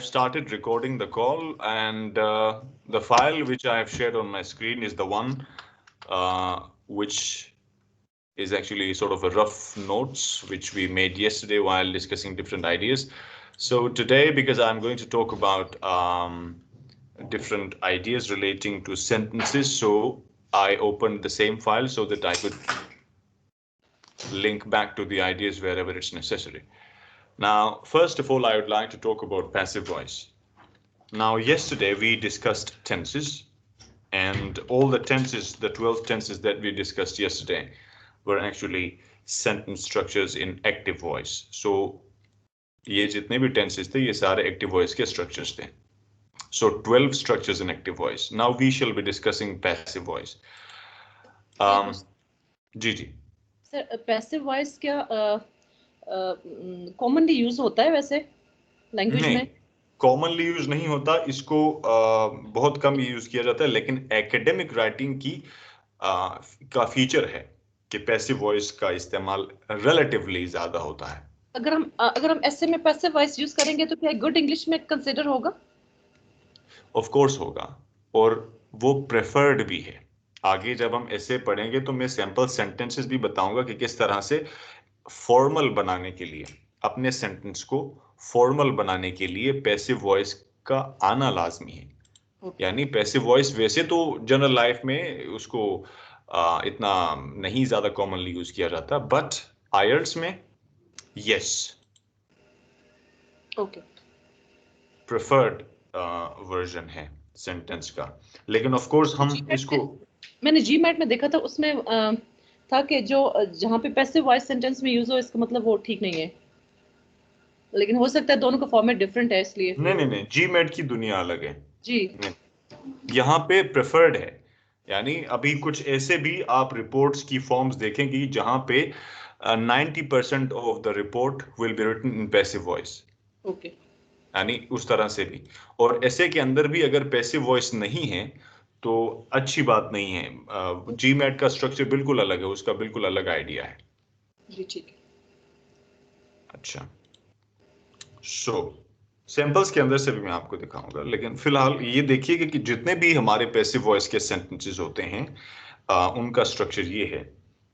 started recording the call, and the file which I have shared on my screen is the one which is actually sort of a rough notes which we made yesterday while discussing different ideas. So today, because I'm going to talk about different ideas relating to sentences, so I opened the same file so that I could link back to the ideas wherever it's necessary. Now, first of all, I would like to talk about passive voice. Now, yesterday we discussed tenses, and all the tenses, the 12 tenses that we discussed yesterday, were actually sentence structures in active voice. So, ये जितने भी tenses थे, ये सारे active voice के structures थे. So 12 structures in active voice. Now we shall be discussing passive voice. जी जी. सर पैसिव वॉइस क्या कॉमनली यूज होता है वैसे लैंग्वेज में? कॉमनली यूज नहीं होता, इसको बहुत कम यूज किया जाता है, लेकिन एकेडमिक राइटिंग की का फीचर है कि पैसिव वॉइस का इस्तेमाल रिलेटिवली ज्यादा होता है. अगर हम ऐसे में पैसिव वॉइस यूज करेंगे तो क्या गुड इंग्लिश में कंसीडर होगा? ऑफ कोर्स होगा, और वो प्रेफर्ड भी है. आगे जब हम ऐसे पढ़ेंगे तो मैं सैंपल सेंटेंसेस भी बताऊंगा कि किस तरह से फॉर्मल बनाने के लिए, अपने सेंटेंस को फॉर्मल बनाने के लिए पैसिव वॉइस का आना लाजमी है. यानी पैसिव वॉइस वैसे तो जनरल लाइफ में उसको इतना नहीं ज्यादा कॉमनली यूज किया जाता, बट आईएलटीएस में यस, ओके, प्रेफर्ड वर्जन है सेंटेंस का. लेकिन ऑफ कोर्स हम इसको, मैंने जीमैट में देखा था, उसमें था कि जो जहाँ पे पैसिव वॉइस सेंटेंस में यूज हो, इसका मतलब वो ठीक नहीं है, लेकिन हो सकता है दोनों का फॉर्मेट डिफरेंट है इसलिए. नहीं, जीमैट की दुनिया अलग है जी. यहाँ पे प्रेफर्ड है. यानी अभी कुछ ऐसे भी आप रिपोर्ट्स की फॉर्म्स देखेंगी जहां पे 90% of the report will be written in passive voice. Okay. यानी उस तरह से भी, और ऐसे के अंदर भी अगर पैसिव वॉइस नहीं है तो अच्छी बात नहीं है. जीमैट का स्ट्रक्चर बिल्कुल अलग है, उसका बिल्कुल अलग आइडिया है. जी ठीक है. अच्छा, सो सैंपल्स के अंदर से भी मैं आपको दिखाऊंगा, लेकिन फिलहाल ये देखिए कि जितने भी हमारे पैसिव वॉइस के सेंटेंसेस होते हैं उनका स्ट्रक्चर ये है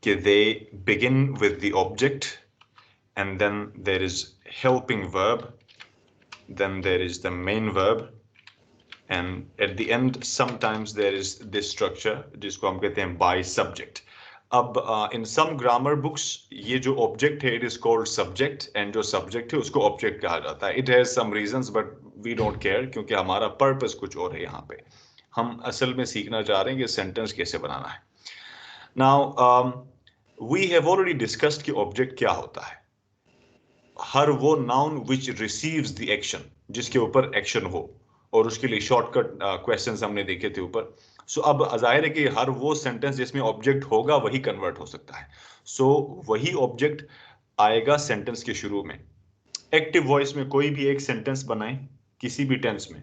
कि they begin with the object, and then there is helping verb, then there is the main verb, and at the end sometimes there is this structure जिसको हम कहते हैं by subject. अब in some grammar books ये जो object है it is called subject, and जो subject है उसको object कहा जाता है. It has some reasons but we don't care, क्योंकि हमारा purpose कुछ और है. यहाँ पे हम असल में सीखना चाह रहे हैं कि sentence कैसे बनाना है. Now we have already discussed कि object क्या होता है. हर वो noun which receives the action, जिसके ऊपर एक्शन हो, और उसके लिए शॉर्टकट क्वेश्चंस हमने देखे थे ऊपर. सो अब जाहिर है कि हर वो सेंटेंस जिसमें ऑब्जेक्ट होगा वही कन्वर्ट हो सकता है. सो वही ऑब्जेक्ट आएगा सेंटेंस के शुरू में. एक्टिव वॉइस में कोई भी एक सेंटेंस बनाए किसी भी टेंस में.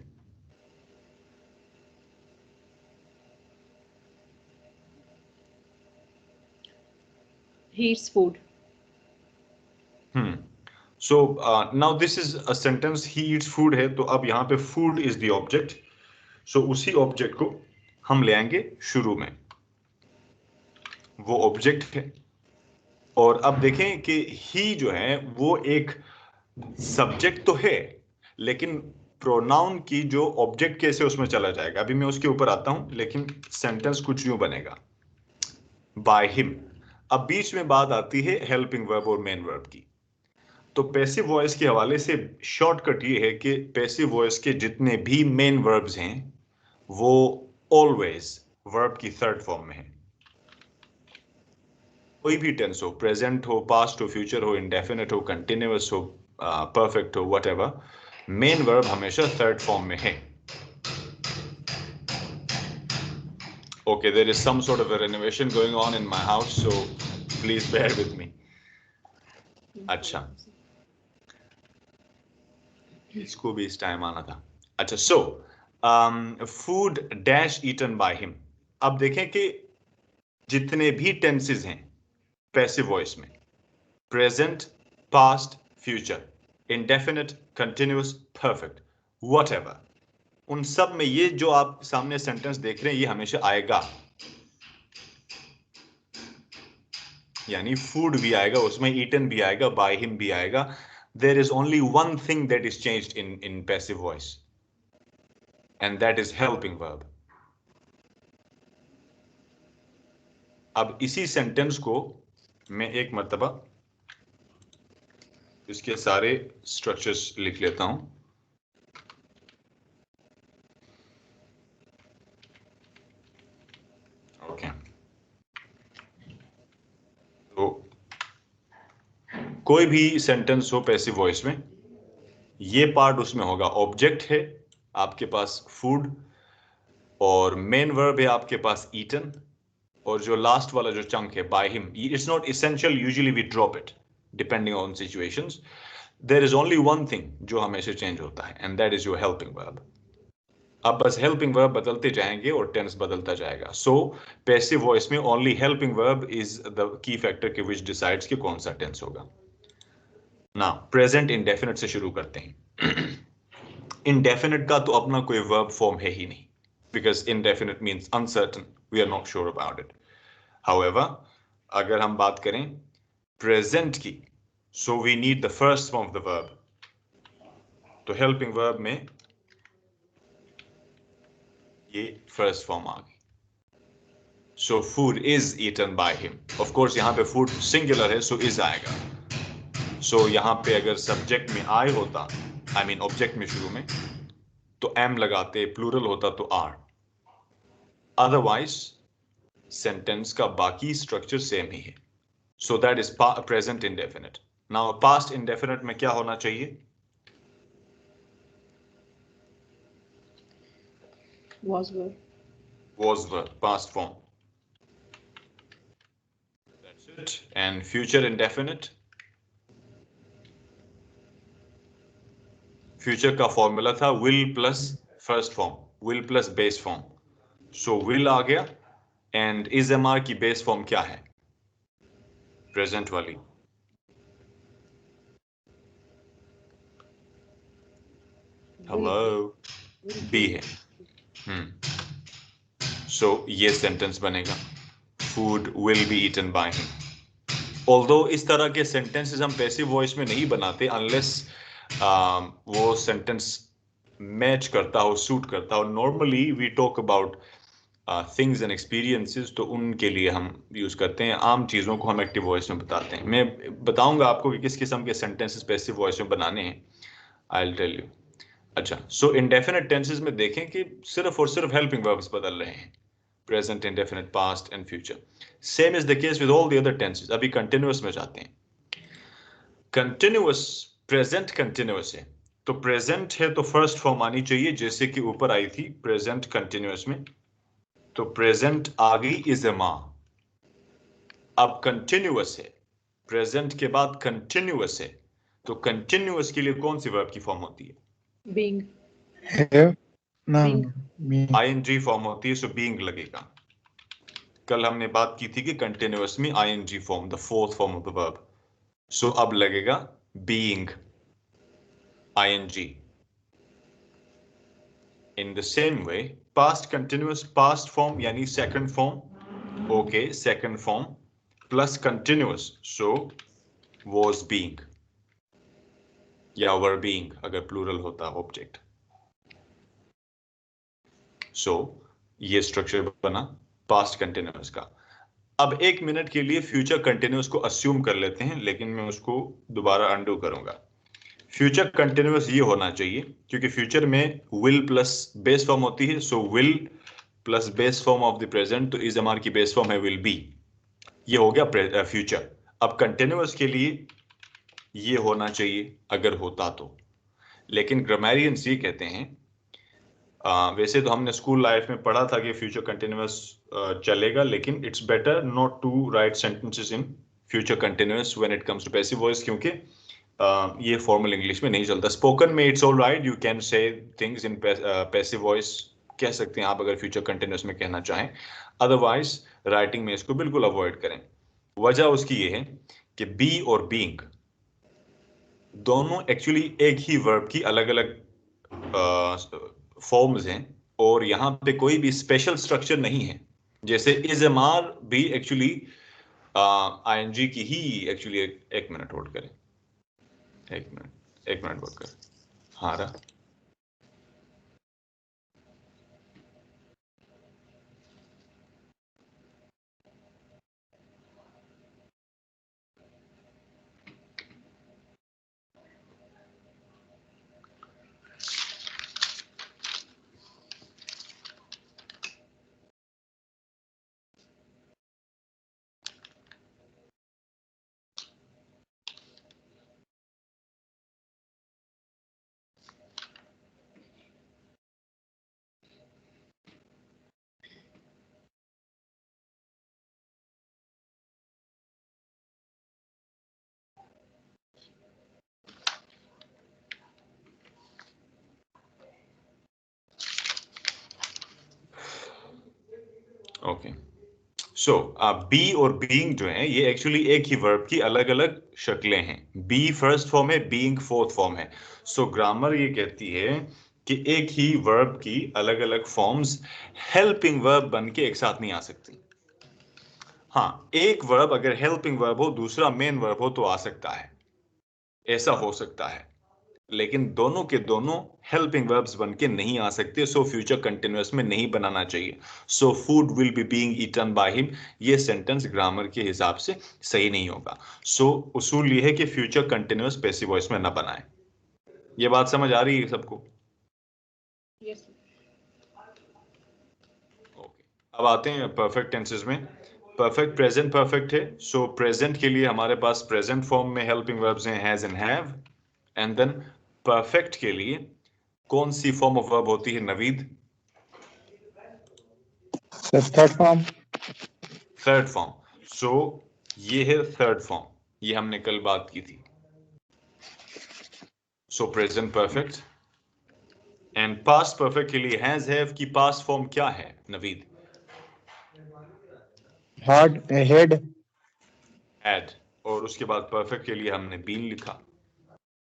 He eats food. So now this is a sentence, he eats food है, तो अब यहाँ पे food is the object. So उसी object को हम ले आएंगे शुरू में, वो object है. और अब देखें कि he जो है वो एक subject तो है, लेकिन pronoun की जो object कैसे उसमें चला जाएगा, अभी मैं उसके ऊपर आता हूं. लेकिन sentence कुछ यूं बनेगा, by him. अब बीच में बात आती है helping verb और main verb की. तो पैसिव वॉइस के हवाले से शॉर्टकट ये है कि पैसिव वॉइस के जितने भी मेन वर्ब्स हैं वो ऑलवेज वर्ब की थर्ड फॉर्म में है. कोई भी टेंस हो, प्रेजेंट हो, पास्ट हो, फ्यूचर हो, इंडेफिनिट हो, कंटिन्यूअस हो, परफेक्ट हो, व्हाटएवर, मेन वर्ब हमेशा थर्ड फॉर्म में है. Okay, there is some sort of a renovation going on in my house, so please bear with me. अच्छा, इसको भी इस टाइम आना था. अच्छा, so food dash eaten by him. अब देखें कि जितने भी टेंसेस हैं पैसिव वॉइस में, present, past, future, indefinite, continuous, perfect, whatever, उन सब में ये जो आप सामने सेंटेंस देख रहे हैं ये हमेशा आएगा, यानी फूड भी आएगा उसमें, ईटन भी आएगा, बाय हिम भी आएगा. There is only one thing that is changed in passive voice, and that is helping verb. अब इसी सेंटेंस को मैं एक मर्तबा इसके सारे स्ट्रक्चर्स लिख लेता हूं. ओके, तो कोई भी सेंटेंस हो पैसिव वॉइस में, ये पार्ट उसमें होगा. ऑब्जेक्ट है आपके पास फूड, और मेन वर्ब है आपके पास ईटन, और जो लास्ट वाला जो चंक है by him, it's not essential, usually we drop it depending on situations. There is only one thing जो हमेशा चेंज होता है, and that is your helping verb. अब बस हेल्पिंग वर्ब बदलते जाएंगे और टेंस बदलता जाएगा. सो पैसिव वॉइस में only helping verb is the key factor कि विच डिसाइड्स कि कौन सा टेंस होगा. ना प्रेजेंट इंडेफिनिट से शुरू करते हैं. इंडेफिनिट का तो अपना कोई वर्ब फॉर्म है ही नहीं, because indefinite means uncertain, we are not sure about it. However, अगर हम बात करें present की, so we need the first form of the verb. तो helping verb में ये first form आ गई. So food is eaten by him. Of course यहाँ पे food singular है, so is आएगा. So यहाँ पे अगर subject में I होता, I mean object में शुरू में, तो am लगाते, plural होता तो are. Otherwise सेंटेंस का बाकी स्ट्रक्चर सेम ही है. सो that is present indefinite. Now past indefinite में क्या होना चाहिए? was were. Was were, past form. That's it. And future indefinite, future का फॉर्मूला था will plus first form, will plus base form. So will आ गया, and is MR की base form क्या है? प्रेजेंट वाली. हेलो, बी है. सो ये sentence बनेगा food will be eaten by him. Although इस तरह के सेंटेंसेस हम पैसिव वॉइस में नहीं बनाते अनलेस वो सेंटेंस मैच करता हो, सूट करता हो. Normally we talk about things and experiences, तो उनके लिए हम यूज करते हैं. आम चीज़ों को हम एक्टिव वॉइस में बताते हैं. मैं बताऊंगा आपको कि किस किस्म के सेंटेंसेस पैसिव वॉइस में बनाने हैं. I will tell you. अच्छा, सो इंडेफिनिट टेंसेस में देखें कि सिर्फ और सिर्फ हेल्पिंग वर्ब्स बदल रहे हैं, present, indefinite, past and future. Same is the case with all the other tenses. अभी कंटिन्यूअस में जाते हैं. कंटिन्यूअस, प्रेजेंट कंटिन्यूअस है, तो प्रेजेंट है तो फर्स्ट फॉर्म आनी चाहिए, जैसे कि ऊपर आई थी प्रेजेंट कंटिन्यूअस में. तो प्रेजेंट आ गई इज ए मां. अब कंटिन्यूअस है, प्रेजेंट के बाद कंटिन्यूअस है, तो कंटिन्यूअस के लिए कौन सी वर्ब की फॉर्म होती है? being. Have? No, Being. me. I N G form होती है, सो बीइंग लगेगा. कल हमने बात की थी कि कंटिन्यूअस में ING form, the fourth form of the verb. So अब लगेगा being, ING. In the same way past continuous, past form यानी second form. Okay, second form plus continuous, so was being या were being अगर plural होता object. So ये structure बना past continuous का. अब एक मिनट के लिए फ्यूचर कंटिन्यूअस को अस्यूम कर लेते हैं, लेकिन मैं उसको दोबारा अंडू करूंगा. फ्यूचर कंटिन्यूअस ये होना चाहिए, क्योंकि फ्यूचर में विल प्लस बेस फॉर्म होती है. So will plus base form of the present, तो इज एमआर की बेस फॉर्म है विल बी. ये हो गया फ्यूचर. अब कंटिन्यूअस के लिए ये होना चाहिए अगर होता तो, लेकिन ग्रामेरियंस ये कहते हैं, वैसे तो हमने स्कूल लाइफ में पढ़ा था कि फ्यूचर कंटिन्यूअस चलेगा, लेकिन it's better not to write sentences in future continuous when it comes to passive voice, क्योंकि ये फॉर्मल इंग्लिश में नहीं चलता. स्पोकन में it's all right, you can say things in passive voice, कह सकते हैं आप अगर फ्यूचर कंटिन्यूअस में कहना चाहें. अदरवाइज राइटिंग में इसको बिल्कुल अवॉइड करें. वजह उसकी ये है कि बी और बीइंग दोनों एक्चुअली एक ही वर्ब की अलग अलग फॉर्म्स हैं और यहाँ पे कोई भी स्पेशल स्ट्रक्चर नहीं है, जैसे इज एम आर भी एक्चुअली आईएनजी की ही एक्चुअली, एक मिनट होल्ड करें, एक मिनट होल्ड करें। हाँ रहा। ओके, सो बी और बीइंग जो है ये एक्चुअली एक ही वर्ब की अलग अलग शक्लें हैं। बी फर्स्ट फॉर्म है, बीइंग फोर्थ फॉर्म है। सो ग्रामर ये कहती है कि एक ही वर्ब की अलग अलग फॉर्म्स हेल्पिंग वर्ब बन के एक साथ नहीं आ सकती। हाँ, एक वर्ब अगर हेल्पिंग वर्ब हो, दूसरा मेन वर्ब हो तो आ सकता है, ऐसा हो सकता है, लेकिन दोनों के दोनों हेल्पिंग वर्ब्स बन के नहीं आ सकते। सो फ्यूचर कंटिन्यूअस में नहीं बनाना चाहिए। So food will be being eaten by him, ये सेंटेंस ग्रामर के हिसाब से सही नहीं होगा। सो उसूल ये है कि फ्यूचर कंटिन्यूअस पैसिव वॉइस में ना बनाएं। ये बात समझ आ रही है सबको? Yes. ओके, अब आते हैं परफेक्ट टेंसेस में। परफेक्ट प्रेजेंट परफेक्ट है। सो प्रेजेंट के लिए हमारे पास प्रेजेंट फॉर्म में हेल्पिंग वर्ब्स हैं has and have. And then perfect के लिए कौन सी फॉर्म ऑफ वर्ब होती है Naveed? Sir third form. Third form. So ये है थर्ड फॉर्म, ये हमने कल बात की थी। सो present perfect. And past perfect के लिए हैज हैव की पास्ट फॉर्म क्या है नवीद? Hard head. हैड। और उसके बाद परफेक्ट के लिए हमने बीन लिखा।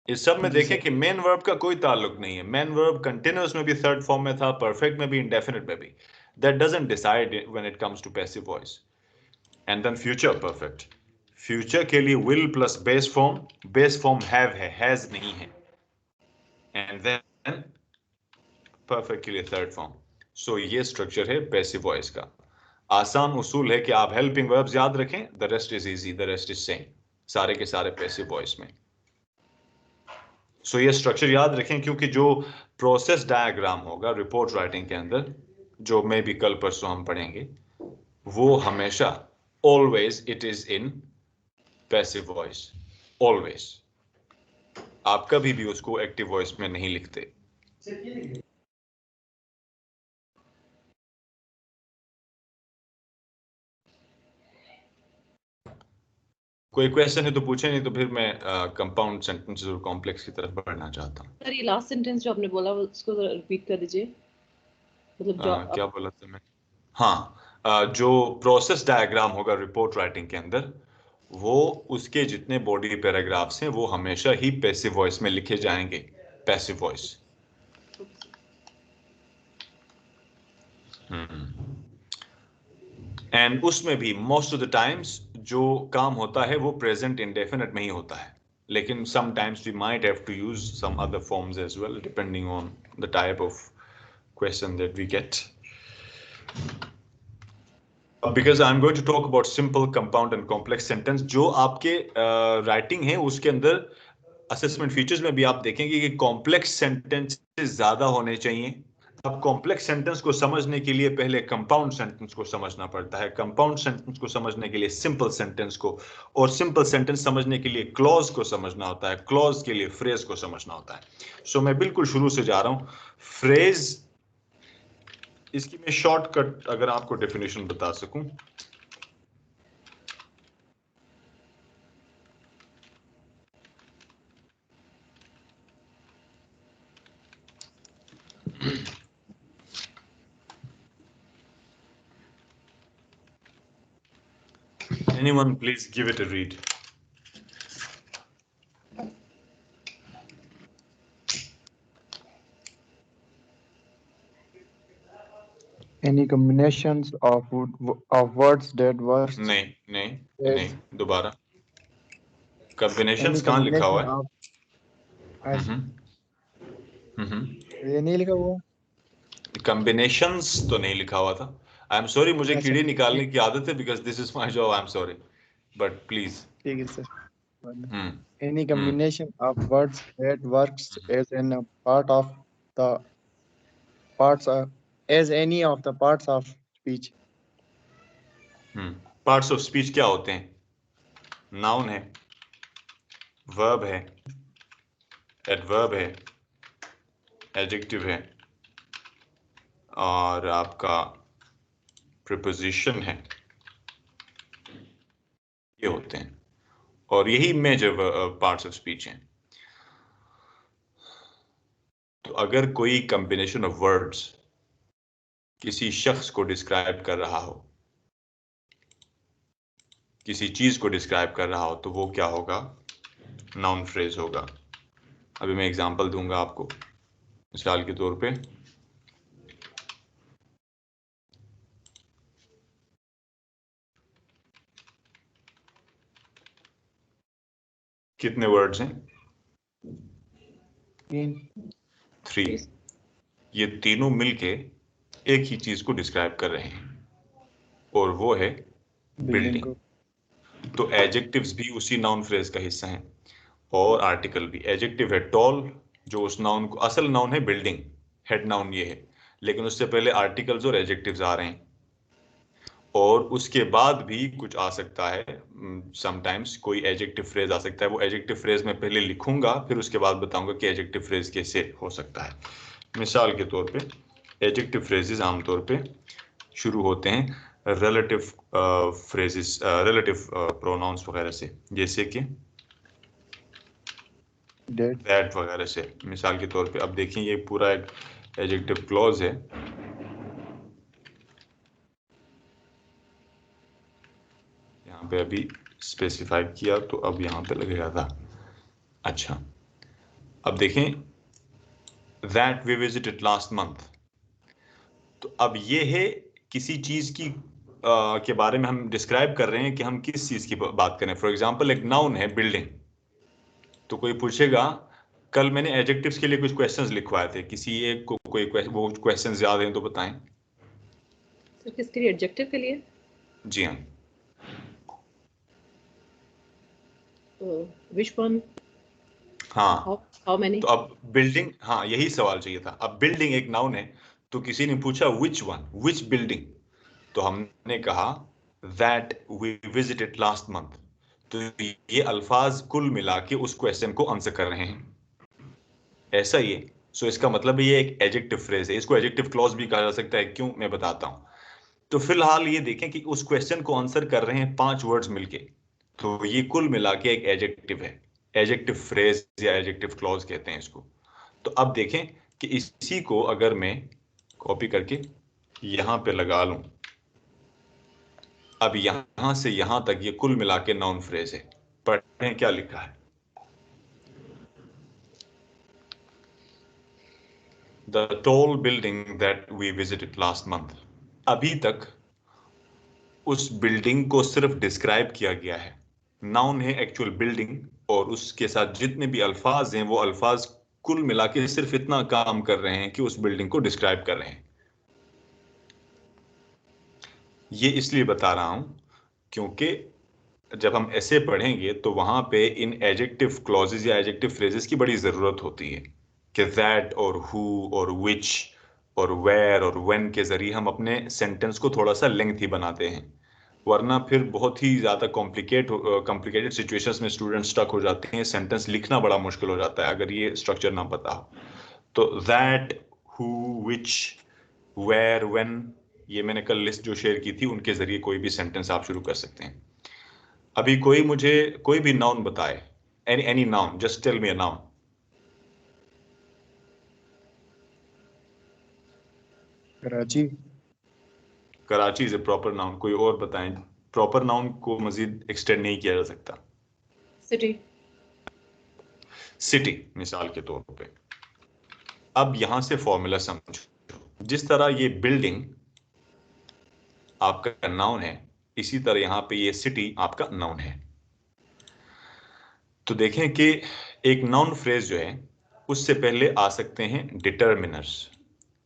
इस सब में जी देखें सर। कि मेन वर्ब का कोई ताल्लुक नहीं है। मेन वर्ब कंटिन्यूअस में भी थर्ड फॉर्म में था, परफेक्ट में भी, इंडेफिनिट में भी। That doesn't decide when it comes to passive voice. And then future perfect. Future के लिए will plus base form. Base form have है, हैज नहीं है। एंड देन परफेक्ट के लिए थर्ड फॉर्म। सो ये स्ट्रक्चर है पैसिव वॉइस का। आसान उसूल है कि आप हेल्पिंग वर्ब्स याद रखें, the rest is easy, the rest is same, सारे के सारे पैसिव वॉइस में। सो ये स्ट्रक्चर याद रखें, क्योंकि जो प्रोसेस डायग्राम होगा रिपोर्ट राइटिंग के अंदर, जो मे भी कल परसों हम पढ़ेंगे, वो हमेशा always it is in passive voice, always. आप कभी भी उसको एक्टिव वॉइस में नहीं लिखते। कोई क्वेश्चन है तो पूछे, नहीं तो फिर मैं कंपाउंड सेंटेंसेस और कॉम्प्लेक्स की तरफ बढ़ना चाहता हूँ। सर ये लास्ट सेंटेंस जो आपने बोला उसको रिपीट कर दीजिए, मतलब जो क्या बोला था मैं? हाँ, जो प्रोसेस डायग्राम होगा रिपोर्ट राइटिंग के अंदर, वो उसके जितने बॉडी पैराग्राफ्स हैं वो हमेशा ही पैसिव वॉइस में लिखे जाएंगे, पैसिव वॉइस। एंड उसमें भी मोस्ट ऑफ द टाइम्स जो काम होता है वो प्रेजेंट इंडेफिनिट में ही होता है, लेकिन sometimes we might have to use some other forms as well, depending on the type of question that we get. Because I'm going to talk about simple, compound and complex sentence, जो आपके writing है उसके अंदर assessment features में भी आप देखेंगे कि कॉम्प्लेक्स सेंटेंसेस ज्यादा होने चाहिए। अब कॉम्प्लेक्स सेंटेंस को समझने के लिए पहले कंपाउंड सेंटेंस को समझना पड़ता है, कंपाउंड सेंटेंस को समझने के लिए सिंपल सेंटेंस को, और सिंपल सेंटेंस समझने के लिए क्लॉज को समझना होता है, क्लॉज के लिए फ्रेज को समझना होता है। सो मैं बिल्कुल शुरू से जा रहा हूं। फ्रेज, इसकी मैं शॉर्टकट अगर आपको डेफिनेशन बता सकूं, anyone please give it a read. Any combinations of words that works नहीं नहीं as नहीं, दोबारा कॉम्बिनेशंस any कहाँ लिखा हुआ combination है? of as हम्म ये नहीं लिखा हुआ कॉम्बिनेशंस तो नहीं लिखा हुआ था। आई एम सॉरी, मुझे अच्छा कीड़े निकालने की आदत है, because this is my job, I am sorry, but please. ठीक है sir hmm any hmm combination of words that works as in a part of the parts as any of the parts of speech parts of speech क्या होते हैं? Noun है, verb है, adverb है, adjective है, और आपका प्रीपोजिशन है, ये होते हैं, और यही मेजर पार्ट्स ऑफ स्पीच हैं। तो अगर कोई कॉम्बिनेशन ऑफ वर्ड्स किसी शख्स को डिस्क्राइब कर रहा हो, किसी चीज को डिस्क्राइब कर रहा हो, तो वो क्या होगा? नाउन फ्रेज होगा। अभी मैं एग्जांपल दूंगा आपको, मिसाल के तौर पे कितने वर्ड्स हैं? 3। ये तीनों मिलके एक ही चीज को डिस्क्राइब कर रहे हैं, और वो है बिल्डिंग को बिल्डिंग। तो एडजेक्टिव्स भी उसी नाउन फ्रेज का हिस्सा हैं, और आर्टिकल भी। एडजेक्टिव है टॉल, जो उस नाउन को, असल नाउन है बिल्डिंग, हेड नाउन ये है, लेकिन उससे पहले आर्टिकल्स और एडजेक्टिव्स आ रहे हैं। और उसके बाद भी कुछ आ सकता है, समटाइम्स कोई एडजेक्टिव फ्रेज आ सकता है। वो एडजेक्टिव फ्रेज मैं पहले लिखूंगा, फिर उसके बाद बताऊंगा कि एडजेक्टिव फ्रेज कैसे हो सकता है। मिसाल के तौर पे एडजेक्टिव फ्रेजेस आमतौर पे शुरू होते हैं रिलेटिव फ्रेजेस, रिलेटिव प्रोनाउंस वगैरह से, जैसे कि दैट वगैरह से। मिसाल के तौर पे अब देखिए, ये पूरा एक एडजेक्टिव क्लॉज है। यहाँ पे अभी स्पेसिफाई किया, तो अब यहाँ पे लगेगा था। अच्छा, अब देखें, that we visited last month. तो अब ये है किसी चीज की के बारे में हम डिस्क्राइब कर रहे हैं कि हम किस चीज की बात करें। फॉर एग्जांपल एक नाउन है बिल्डिंग, तो कोई पूछेगा, कल मैंने एडजेक्टिव्स के लिए कुछ क्वेश्चंस लिखवाए थे, किसी एक को कोई वो क्वेश्चंस याद हैं तो बताएं। सर किसके लिए? एडजेक्टिव के लिए? जी हाँ। Which one? हाँ, हाउ मेनी? तो अब बिल्डिंग, हाँ यही सवाल चाहिए था। अब बिल्डिंग एक नाउन है, तो किसी ने पूछा विच वन, विच बिल्डिंग, तो हमने कहा that we visited last month. तो ये अल्फाज कुल मिला के उस क्वेश्चन को आंसर कर रहे हैं, ऐसा ही है। सो इसका मतलब ये एक एडजेक्टिव फ्रेज है, इसको एडजेक्टिव क्लॉज भी कहा जा सकता है। क्यों, मैं बताता हूं। तो फिलहाल ये देखें कि उस क्वेश्चन को आंसर कर रहे हैं 5 वर्ड्स मिलके, तो ये कुल मिला के एक एडजेक्टिव है। एडजेक्टिव फ्रेज या एडजेक्टिव क्लॉज कहते हैं इसको। तो अब देखें कि इसी को अगर मैं कॉपी करके यहां पे लगा लूं, अब यहां से यहां तक ये कुल मिला के नाउन फ्रेज है। पढ़ें क्या लिखा है। The tall building that we visited last month. अभी तक उस बिल्डिंग को सिर्फ डिस्क्राइब किया गया है। नाउन है एक्चुअल बिल्डिंग, और उसके साथ जितने भी अल्फाज हैं, वो अल्फाज कुल मिला के सिर्फ इतना काम कर रहे हैं कि उस बिल्डिंग को डिस्क्राइब कर रहे हैं। ये इसलिए बता रहा हूं क्योंकि जब हम ऐसे पढ़ेंगे तो वहां पे इन एडजेक्टिव क्लॉजेस या एडजेक्टिव फ्रेजेस की बड़ी जरूरत होती है कि दैट और हु और विच और वेयर और व्हेन के जरिए हम अपने सेंटेंस को थोड़ा सा लेंथी बनाते हैं। वरना फिर बहुत ही ज्यादा कॉम्प्लिकेटेड सिचुएशंस में स्टूडेंट स्टक हो जाते हैं, सेंटेंस लिखना बड़ा मुश्किल हो जाता है अगर ये स्ट्रक्चर ना पता हो। तो that, who, which, where, when, ये मैंने कल लिस्ट जो शेयर की थी, उनके जरिए कोई भी सेंटेंस आप शुरू कर सकते हैं। अभी कोई मुझे कोई भी नाउन बताए, any noun, just tell me a noun. Karachi Karachi is a proper noun. कोई और बताएं। प्रॉपर नाउन को मजीद एक्सटेंड नहीं किया जा सकता। सिटी। सिटी मिसाल के तौर पे। अब यहां से फॉर्मूला समझो। जिस तरह ये बिल्डिंग आपका नाउन है, इसी तरह यहाँ पे ये सिटी आपका नाउन है। तो देखें कि एक नाउन फ्रेज जो है उससे पहले आ सकते हैं डिटर्मिनर्स।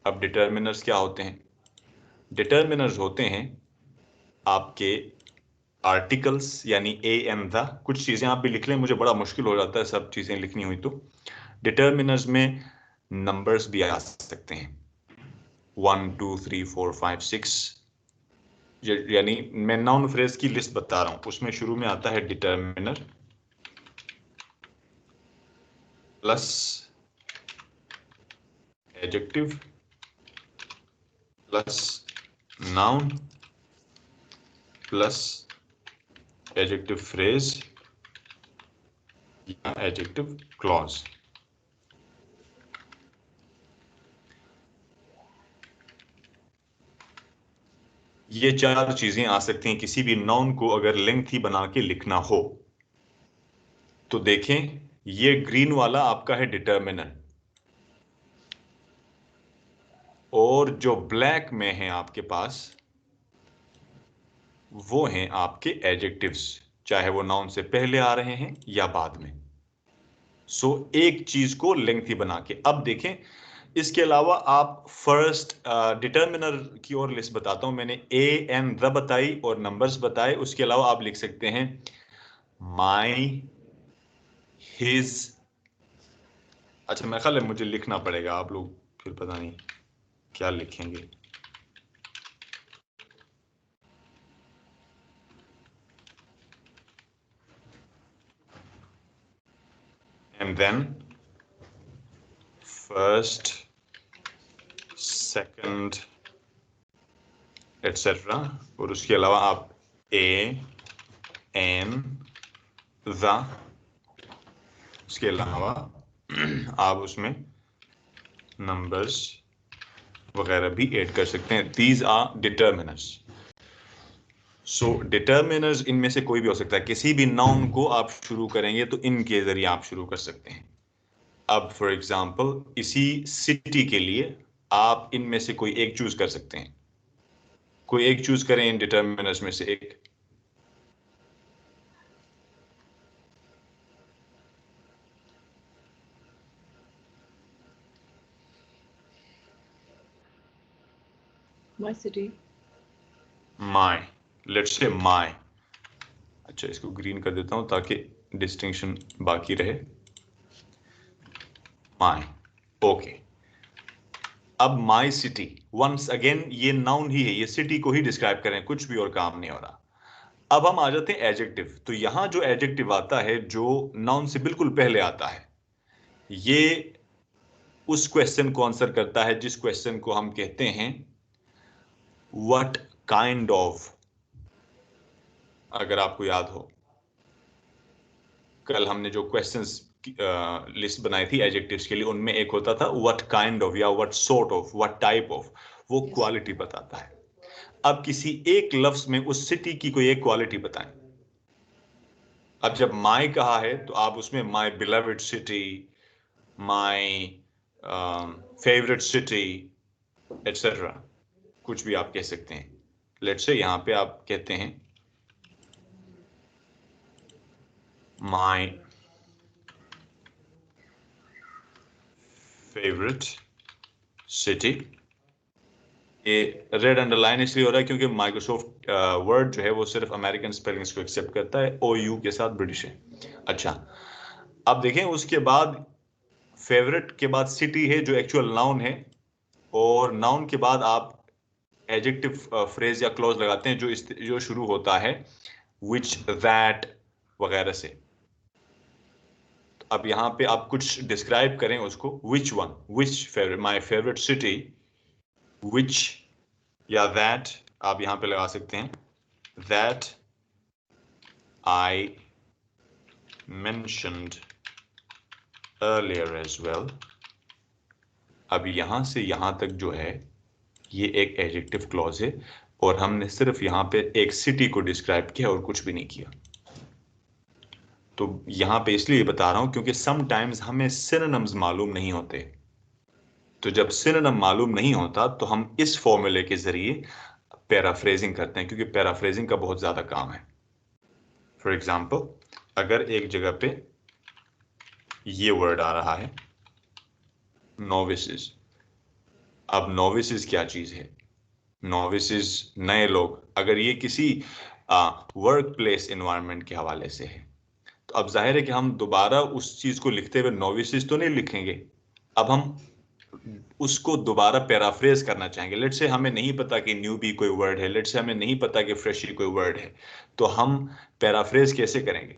अब डिटर्मिनर्स क्या होते हैं? डिटर्मिनर्स होते हैं आपके आर्टिकल्स, यानी ए एंड द। कुछ चीजें आप भी लिख लें, मुझे बड़ा मुश्किल हो जाता है सब चीजें लिखनी हुई। तो डिटर्मिनर्स में नंबर्स भी आ सकते हैं, 1 2 3 4 5 6, यानी मैं नाउन फ्रेज की लिस्ट बता रहा हूं, उसमें शुरू में आता है determiner plus adjective plus noun plus adjective phrase या एडजेक्टिव क्लॉज। ये चार चीजें आ सकती हैं किसी भी नाउन को अगर लेंथी बना के लिखना हो। तो देखें, ये ग्रीन वाला आपका है डिटर्मिनर, और जो ब्लैक में है आपके पास वो हैं आपके एडजेक्टिव्स, चाहे वो नाउन से पहले आ रहे हैं या बाद में। सो एक चीज को लेंथी बना के। अब देखें, इसके अलावा आप फर्स्ट डिटर्मिनर की और लिस्ट बताता हूं। मैंने ए एंड द बताई और नंबर्स बताए, उसके अलावा आप लिख सकते हैं माई, हिज। अच्छा, मैं ख्याल है मुझे लिखना पड़ेगा, आप लोग फिर पता नहीं क्या लिखेंगे। And then first, second, etcetera. और उसके अलावा आप ए एन द, उसके अलावा आप उसमें नंबर्स वगैरह भी ऐड कर सकते हैं। These are determiners. So determiners इनमें से कोई भी हो सकता है। किसी भी नाउन को आप शुरू करेंगे तो इनके जरिए आप शुरू कर सकते हैं। अब फॉर एग्जाम्पल इसी सिटी के लिए आप इनमें से कोई एक चूज कर सकते हैं। कोई एक चूज करें इन डिटर्मिनर्स में से एक। My city. My, let's say माई। अच्छा, इसको ग्रीन कर देता हूं ताकि डिस्टिंक्शन बाकी रहे। माई, ओके। अब माई सिटी, वंस अगेन ये नाउन ही है, ये सिटी को ही डिस्क्राइब करें, कुछ भी और काम नहीं हो रहा। अब हम आ जाते हैं एडजेक्टिव। तो यहां जो एडजेक्टिव आता है जो नाउन से बिल्कुल पहले आता है, ये उस क्वेश्चन को आंसर करता है जिस क्वेश्चन को हम कहते हैं व्हाट काइंड ऑफ। अगर आपको याद हो, कल हमने जो क्वेश्चंस लिस्ट बनाई थी एडजेक्टिव्स के लिए, उनमें एक होता था व्हाट काइंड ऑफ या what sort of, what type of. वो Yes. क्वालिटी बताता है। अब किसी एक लफ्ज में उस सिटी की कोई एक क्वालिटी बताएं। अब जब माई कहा है तो आप उसमें my beloved city, my favourite city, etcetera, कुछ भी आप कह सकते हैं। लेट्स से यहां पे आप कहते हैं माई फेवरेट सिटी। ये रेड अंडरलाइन इसलिए हो रहा है क्योंकि माइक्रोसॉफ्ट वर्ड जो है वो सिर्फ अमेरिकन स्पेलिंग्स को एक्सेप्ट करता है, ओ यू के साथ ब्रिटिश है। अच्छा, अब देखें उसके बाद फेवरेट के बाद सिटी है जो एक्चुअल नाउन है, और नाउन के बाद आप एडजेक्टिव फ्रेज या क्लॉज लगाते हैं जो शुरू होता है विच, दैट वगैरह से। अब यहां पे आप कुछ डिस्क्राइब करें उसको, which one, which favourite, my favourite city, which या दैट आप यहां पे लगा सकते हैं, that I mentioned earlier as well। अब यहां से यहां तक जो है ये एक एडजेक्टिव क्लॉज है, और हमने सिर्फ यहां पे एक सिटी को डिस्क्राइब किया और कुछ भी नहीं किया। तो यहां पे इसलिए बता रहा हूं क्योंकि समटाइम्स हमें सिनोनिम्स मालूम नहीं होते। तो जब सिनोनिम मालूम नहीं होता तो हम इस फॉर्मूले के जरिए पैराफ्रेजिंग करते हैं, क्योंकि पैराफ्रेजिंग का बहुत ज्यादा काम है। फॉर एग्जाम्पल, अगर एक जगह पे ये वर्ड आ रहा है नोविसेस, अब नोविसेस क्या चीज है? नोविसेस नए लोग, अगर ये किसी वर्क प्लेस एनवायरनमेंट के हवाले से है, तो अब जाहिर है कि हम दोबारा उस चीज को लिखते हुए नोविसेस तो नहीं लिखेंगे, अब हम उसको दोबारा पैराफ्रेज करना चाहेंगे। लेट्स से हमें नहीं पता कि न्यूबी कोई वर्ड है, लेट्स से हमें नहीं पता कि फ्रेशी कोई वर्ड है, तो हम पैराफ्रेज कैसे करेंगे?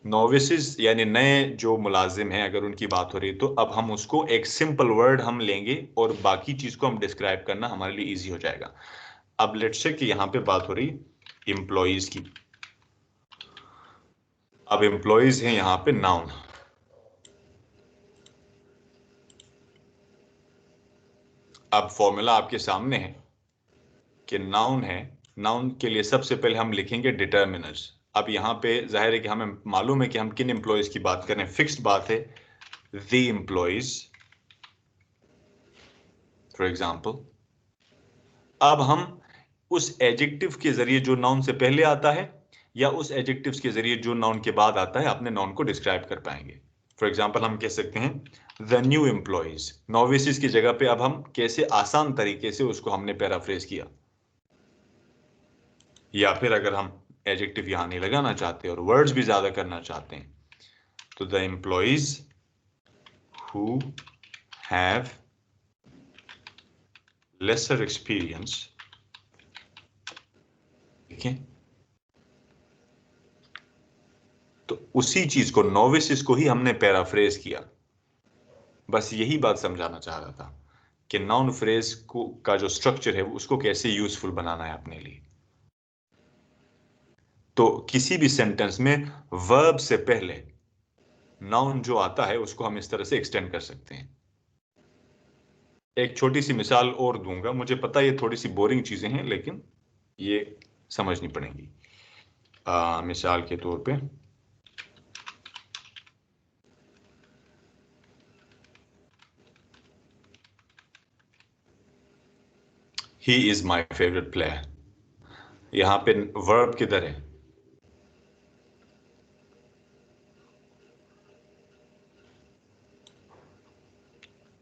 नोविसेस यानी नए जो मुलाजिम हैं, अगर उनकी बात हो रही है, तो अब हम उसको एक सिंपल वर्ड हम लेंगे और बाकी चीज को हम डिस्क्राइब करना हमारे लिए इजी हो जाएगा। अब लेट्स से कि यहाँ पे बात हो रही एम्प्लॉइज की। अब एम्प्लॉइज हैं यहाँ पे नाउन। अब फॉर्मूला आपके सामने है कि नाउन है, नाउन के लिए सबसे पहले हम लिखेंगे डिटर्मिनर्स। अब यहाँ पे जाहिर है कि हमें मालूम है कि हम किन एम्प्लॉइज की बात करें, फिक्स्ड बात है, द एम्प्लॉइज फॉर एग्जाम्पल। अब हम उस एडजेक्टिव के जरिए जो नाउन से पहले आता है या उस एडजेक्टिव्स के जरिए जो नाउन के बाद आता है अपने नाउन को डिस्क्राइब कर पाएंगे। फॉर एग्जाम्पल हम कह सकते हैं द न्यू एम्प्लॉइज, नोविसेस की जगह पे अब हम कैसे आसान तरीके से उसको हमने पैराफ्रेज किया। या फिर अगर हम एडजेक्टिव यहां नहीं लगाना चाहते और वर्ड्स भी ज्यादा करना चाहते हैं, तो the employees who have laser experience, ठीक है। तो उसी चीज को, नोविसेस को ही हमने पैराफ्रेज किया। बस यही बात समझाना चाह रहा था कि नाउन फ्रेज को का जो स्ट्रक्चर है उसको कैसे यूजफुल बनाना है अपने लिए। तो किसी भी सेंटेंस में वर्ब से पहले नाउन जो आता है उसको हम इस तरह से एक्सटेंड कर सकते हैं। एक छोटी सी मिसाल और दूंगा, मुझे पता है ये थोड़ी सी बोरिंग चीजें हैं लेकिन ये समझनी पड़ेंगी। मिसाल के तौर पे he is my favourite player, यहां पे वर्ब किधर है?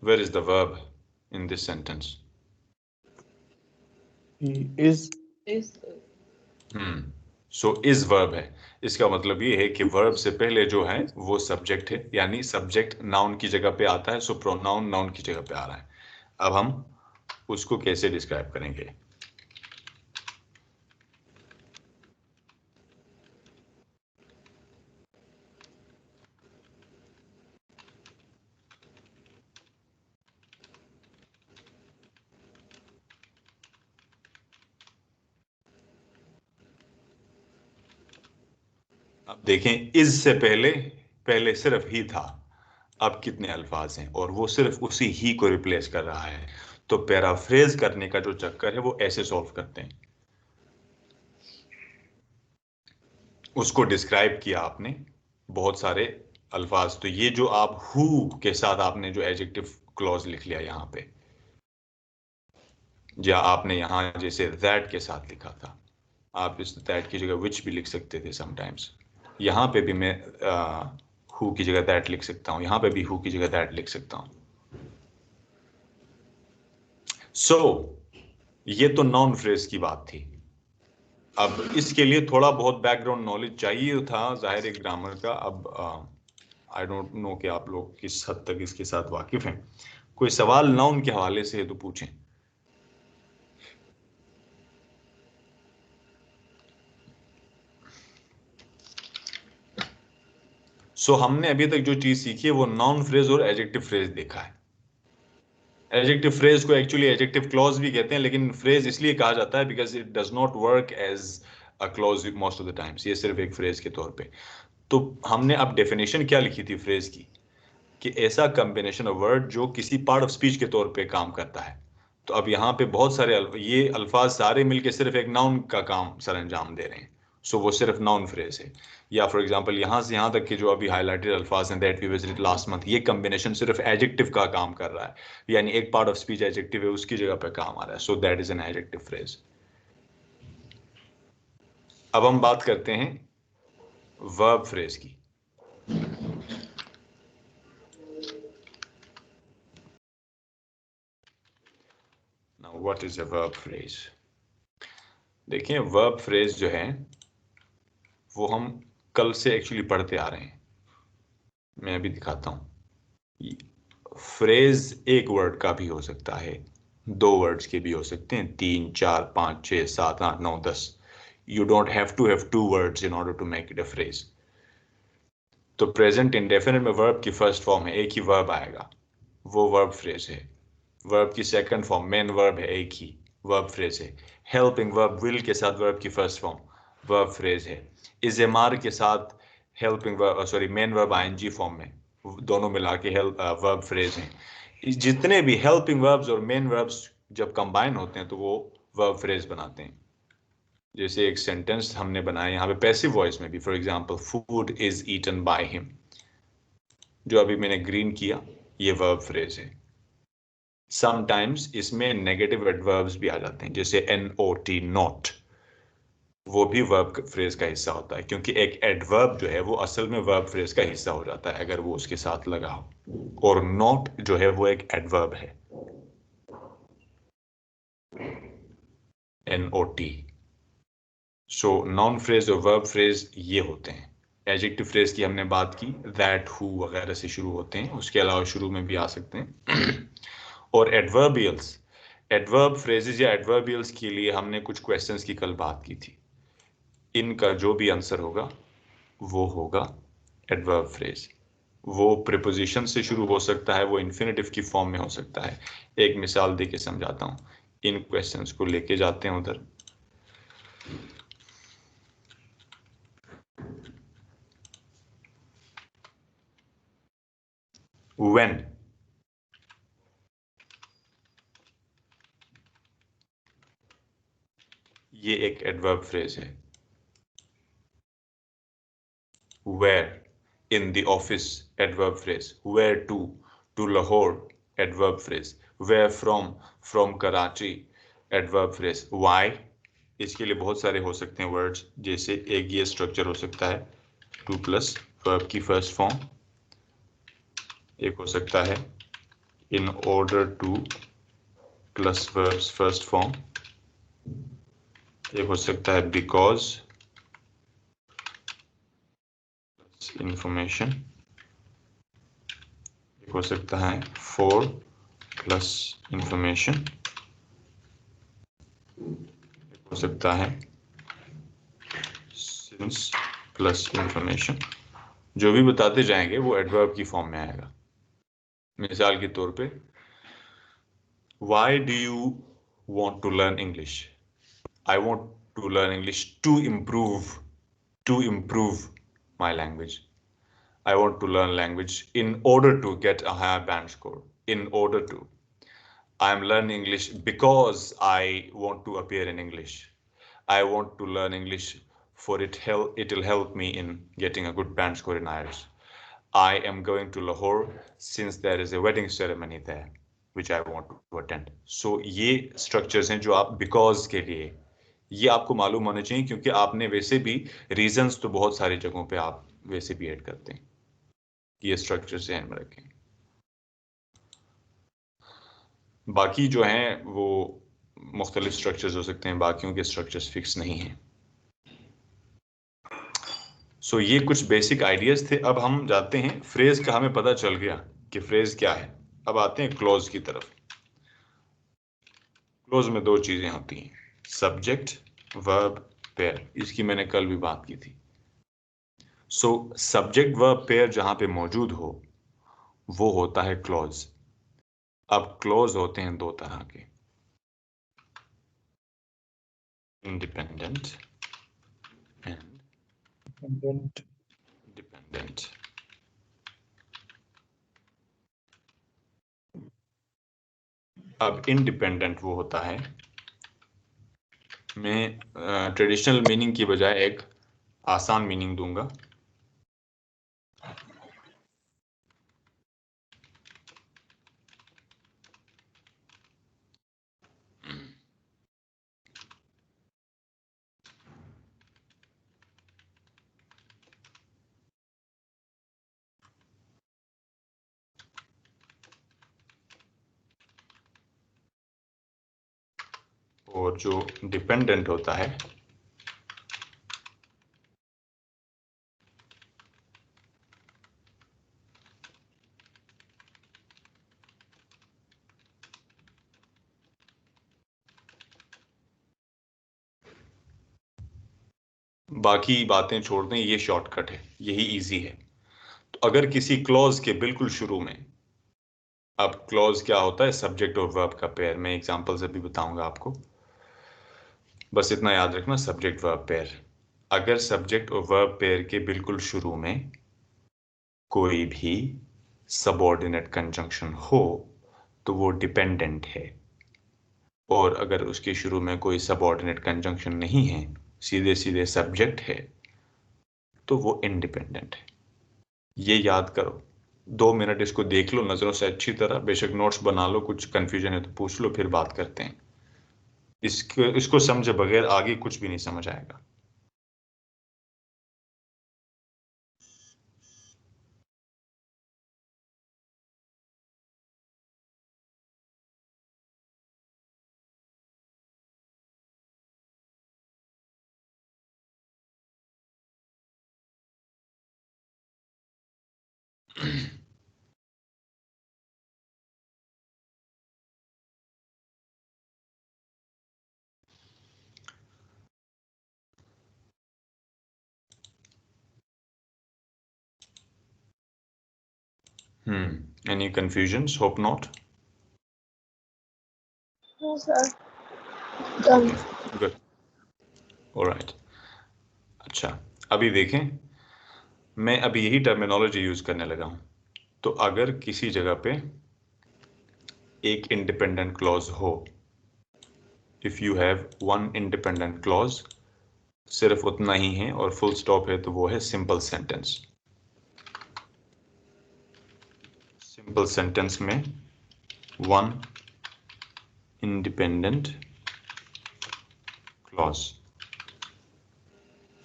Where is the verb in this sentence? He is. So is verb है। इसका मतलब ये है कि verb से पहले जो है वो subject है, यानी subject noun की जगह पे आता है, so pronoun noun की जगह पे आ रहा है। अब हम उसको कैसे डिस्क्राइब करेंगे? अब देखें, इज से पहले सिर्फ ही था, अब कितने अल्फाज हैं और वो सिर्फ उसी ही को रिप्लेस कर रहा है। तो पैराफ्रेज करने का जो चक्कर है वो ऐसे सॉल्व करते हैं। उसको डिस्क्राइब किया आपने बहुत सारे अल्फाज, तो ये जो आप हु के साथ आपने जो एडजेक्टिव क्लॉज लिख लिया यहाँ पे, या आपने यहाँ जैसे दैट के साथ लिखा था, आप इस दैट की जगह विच भी लिख सकते थे समटाइम्स। यहाँ पे भी मैं हु की जगह दैट लिख सकता हूँ, यहाँ पे भी हु की जगह दैट लिख सकता हूँ। सो ये तो नॉन फ्रेज की बात थी। अब इसके लिए थोड़ा बहुत बैकग्राउंड नॉलेज चाहिए था, जाहिर है ग्रामर का। अब आई डोंट नो कि आप लोग किस हद तक इसके साथ वाकिफ हैं। कोई सवाल नाउन के हवाले से है तो पूछें। सो हमने अभी तक जो चीज सीखी है वो नाउन फ्रेज और एडजेक्टिव फ्रेज देखा है। एडजेक्टिव फ्रेज को एक्चुअली एडजेक्टिव क्लॉज भी कहते हैं, लेकिन फ्रेज इसलिए कहा जाता है because it does not work as a clause most of the times, ये सिर्फ एक फ्रेज के तौर पे। तो हमने अब डेफिनेशन क्या लिखी थी फ्रेज की, कि ऐसा कॉम्बिनेशन ऑफ वर्ड जो किसी पार्ट ऑफ स्पीच के तौर पे काम करता है। तो अब यहाँ पे बहुत सारे ये अल्फाज सारे मिलके सिर्फ एक नाउन का काम सर अंजाम दे रहे हैं, सो वो सिर्फ नाउन फ्रेज है। या फॉर एग्जांपल यहाँ से यहाँ तक के जो अभी हाईलाइटेड अल्फाज हैं, that we visited last month, ये कॉम्बिनेशन सिर्फ एडजेक्टिव का काम कर रहा है, यानी एक पार्ट ऑफ स्पीच एडजेक्टिव है उसकी जगह पे काम आ रहा है, सो that is an adjective phrase. अब हम बात करते हैं वर्ब फ्रेज की। Now what is a verb phrase? देखिए, वर्ब फ्रेज जो है वो हम कल से एक्चुअली पढ़ते आ रहे हैं। मैं अभी दिखाता हूं। फ्रेज एक वर्ड का भी हो सकता है, दो वर्ड्स के भी हो सकते हैं, 3, 4, 5, 6, 7, 8, 9, 10। You don't have to have two words in order to make it a phrase. तो प्रेजेंट इंडेफिनिट में वर्ब की फर्स्ट फॉर्म है, एक ही वर्ब आएगा, वो वर्ब फ्रेज है। वर्ब की सेकंड फॉर्म मेन वर्ब है, एक ही वर्ब फ्रेज है। हेल्पिंग वर्ब विल के साथ वर्ब की फर्स्ट फॉर्म वर्ब फ्रेज है। इज एम आर के साथ helping verb, sorry main verb I N G form में, दोनों मिला के हेल्प वर्ब फ्रेज हैं। जितने भी हेल्पिंग वर्ब्स और मेन वर्ब्स जब कंबाइन होते हैं तो वो वर्ब फ्रेज बनाते हैं। जैसे एक सेंटेंस हमने बनाया यहाँ पे पैसिव वॉइस में भी, for example food is eaten by him, जो अभी मैंने ग्रीन किया, ये वर्ब फ्रेज है। समटाइम्स इसमें नेगेटिव एडवर्ब्स भी आ जाते हैं, जैसे NOT नॉट, वो भी वर्ब फ्रेज का हिस्सा होता है, क्योंकि एक एडवर्ब जो है वो असल में वर्ब फ्रेज का हिस्सा हो जाता है अगर वो उसके साथ लगा हो। और नॉट जो है वो एक एडवर्ब है, NOT। सो नाउन फ्रेज और वर्ब फ्रेज ये होते हैं। एडजेक्टिव फ्रेज की हमने बात की, दैट, हु वगैरह से शुरू होते हैं, उसके अलावा शुरू में भी आ सकते हैं। और एडवर्बियल्स, एडवर्ब फ्रेजेस या एडवर्बियल्स के लिए हमने कुछ क्वेश्चंस की कल बात की थी। इनका जो भी आंसर होगा वो होगा एडवर्ब फ्रेज। वो प्रीपोजिशन से शुरू हो सकता है, वो इन्फिनेटिव की फॉर्म में हो सकता है। एक मिसाल देके समझाता हूं, इन क्वेश्चंस को लेके जाते हैं उधर। When, ये एक एडवर्ब फ्रेज है। Where, in the office, adverb phrase. Where to Lahore, adverb phrase. Where from Karachi, adverb phrase. Why, इसके लिए बहुत सारे हो सकते हैं वर्ड्स, जैसे एक ये स्ट्रक्चर हो सकता है, टू प्लस वर्ब की फर्स्ट फॉर्म। एक हो सकता है in order two plus verbs first form. एक हो सकता है बिकॉज इंफॉर्मेशन। एक हो सकता है फॉर प्लस इंफॉर्मेशन। हो सकता है सिंस प्लस इंफॉर्मेशन। जो भी बताते जाएंगे वो एडवर्ब की फॉर्म में आएगा। मिसाल के तौर पे, Why do you want to learn English? I want to learn English to improve my language. I want to learn language in order to get a higher band score. In order to. I am learning English because I want to appear in English. I want to learn English for it'll help me in getting a good band score in IELTS. I am going to Lahore since there is a wedding ceremony there which I want to attend. So ये structures हैं जो आप because के लिए, ये आपको मालूम होने चाहिए, क्योंकि आपने वैसे भी reasons तो बहुत सारी जगहों पे आप वैसे भी ऐड करते हैं। ये structures ध्यान में रखें। बाकी जो हैं वो मुख्तलिफ स्ट्रक्चर्स हो सकते हैं, बाकियों के स्ट्रक्चर्स फिक्स नहीं हैं। सो ये कुछ बेसिक आइडियाज थे। अब हम जाते हैं फ्रेज का, हमें पता चल गया कि फ्रेज क्या है। अब आते हैं क्लोज की तरफ। क्लोज में दो चीजें होती हैं, सब्जेक्ट, वर्ब, पेयर। इसकी मैंने कल भी बात की थी। सो सब्जेक्ट वर्ब पेयर जहां पे मौजूद हो वो होता है क्लोज। अब क्लोज होते हैं दो तरह के, इंडिपेंडेंट एंड Independent. डिपेंडेंट। अब इंडिपेंडेंट वो होता है, मैं ट्रेडिशनल मीनिंग की बजाय एक आसान मीनिंग दूंगा। और जो डिपेंडेंट होता है बाकी बातें छोड़ दें, ये शॉर्टकट है, यही इजी है। तो अगर किसी क्लॉज के बिल्कुल शुरू में, अब क्लॉज क्या होता है, सब्जेक्ट और वर्ब का पेयर। मैं एग्जांपल्स अभी बताऊंगा आपको, बस इतना याद रखना, सब्जेक्ट वर्ब पेयर। अगर सब्जेक्ट और वर्ब पेयर के बिल्कुल शुरू में कोई भी सबऑर्डिनेट कंजंक्शन हो तो वो डिपेंडेंट है, और अगर उसके शुरू में कोई सबऑर्डिनेट कंजंक्शन नहीं है, सीधे सीधे सब्जेक्ट है, तो वो इंडिपेंडेंट है। ये याद करो, 2 मिनट इसको देख लो नजरों से अच्छी तरह, बेशक नोट्स बना लो, कुछ कंफ्यूजन है तो पूछ लो, फिर बात करते हैं। इसको समझे बगैर आगे कुछ भी नहीं समझ आएगा। Any confusions? Hope not. No, sir. Done. Okay, good. All right. अच्छा, अभी देखें, मैं अभी यही टर्मिनोलॉजी यूज करने लगा हूं। तो अगर किसी जगह पे एक इंडिपेंडेंट क्लॉज हो, if you have one independent clause, सिर्फ उतना ही है और फुल स्टॉप है, तो वो है सिंपल सेंटेंस। सिंपल सेंटेंस में वन इंडिपेंडेंट क्लॉज,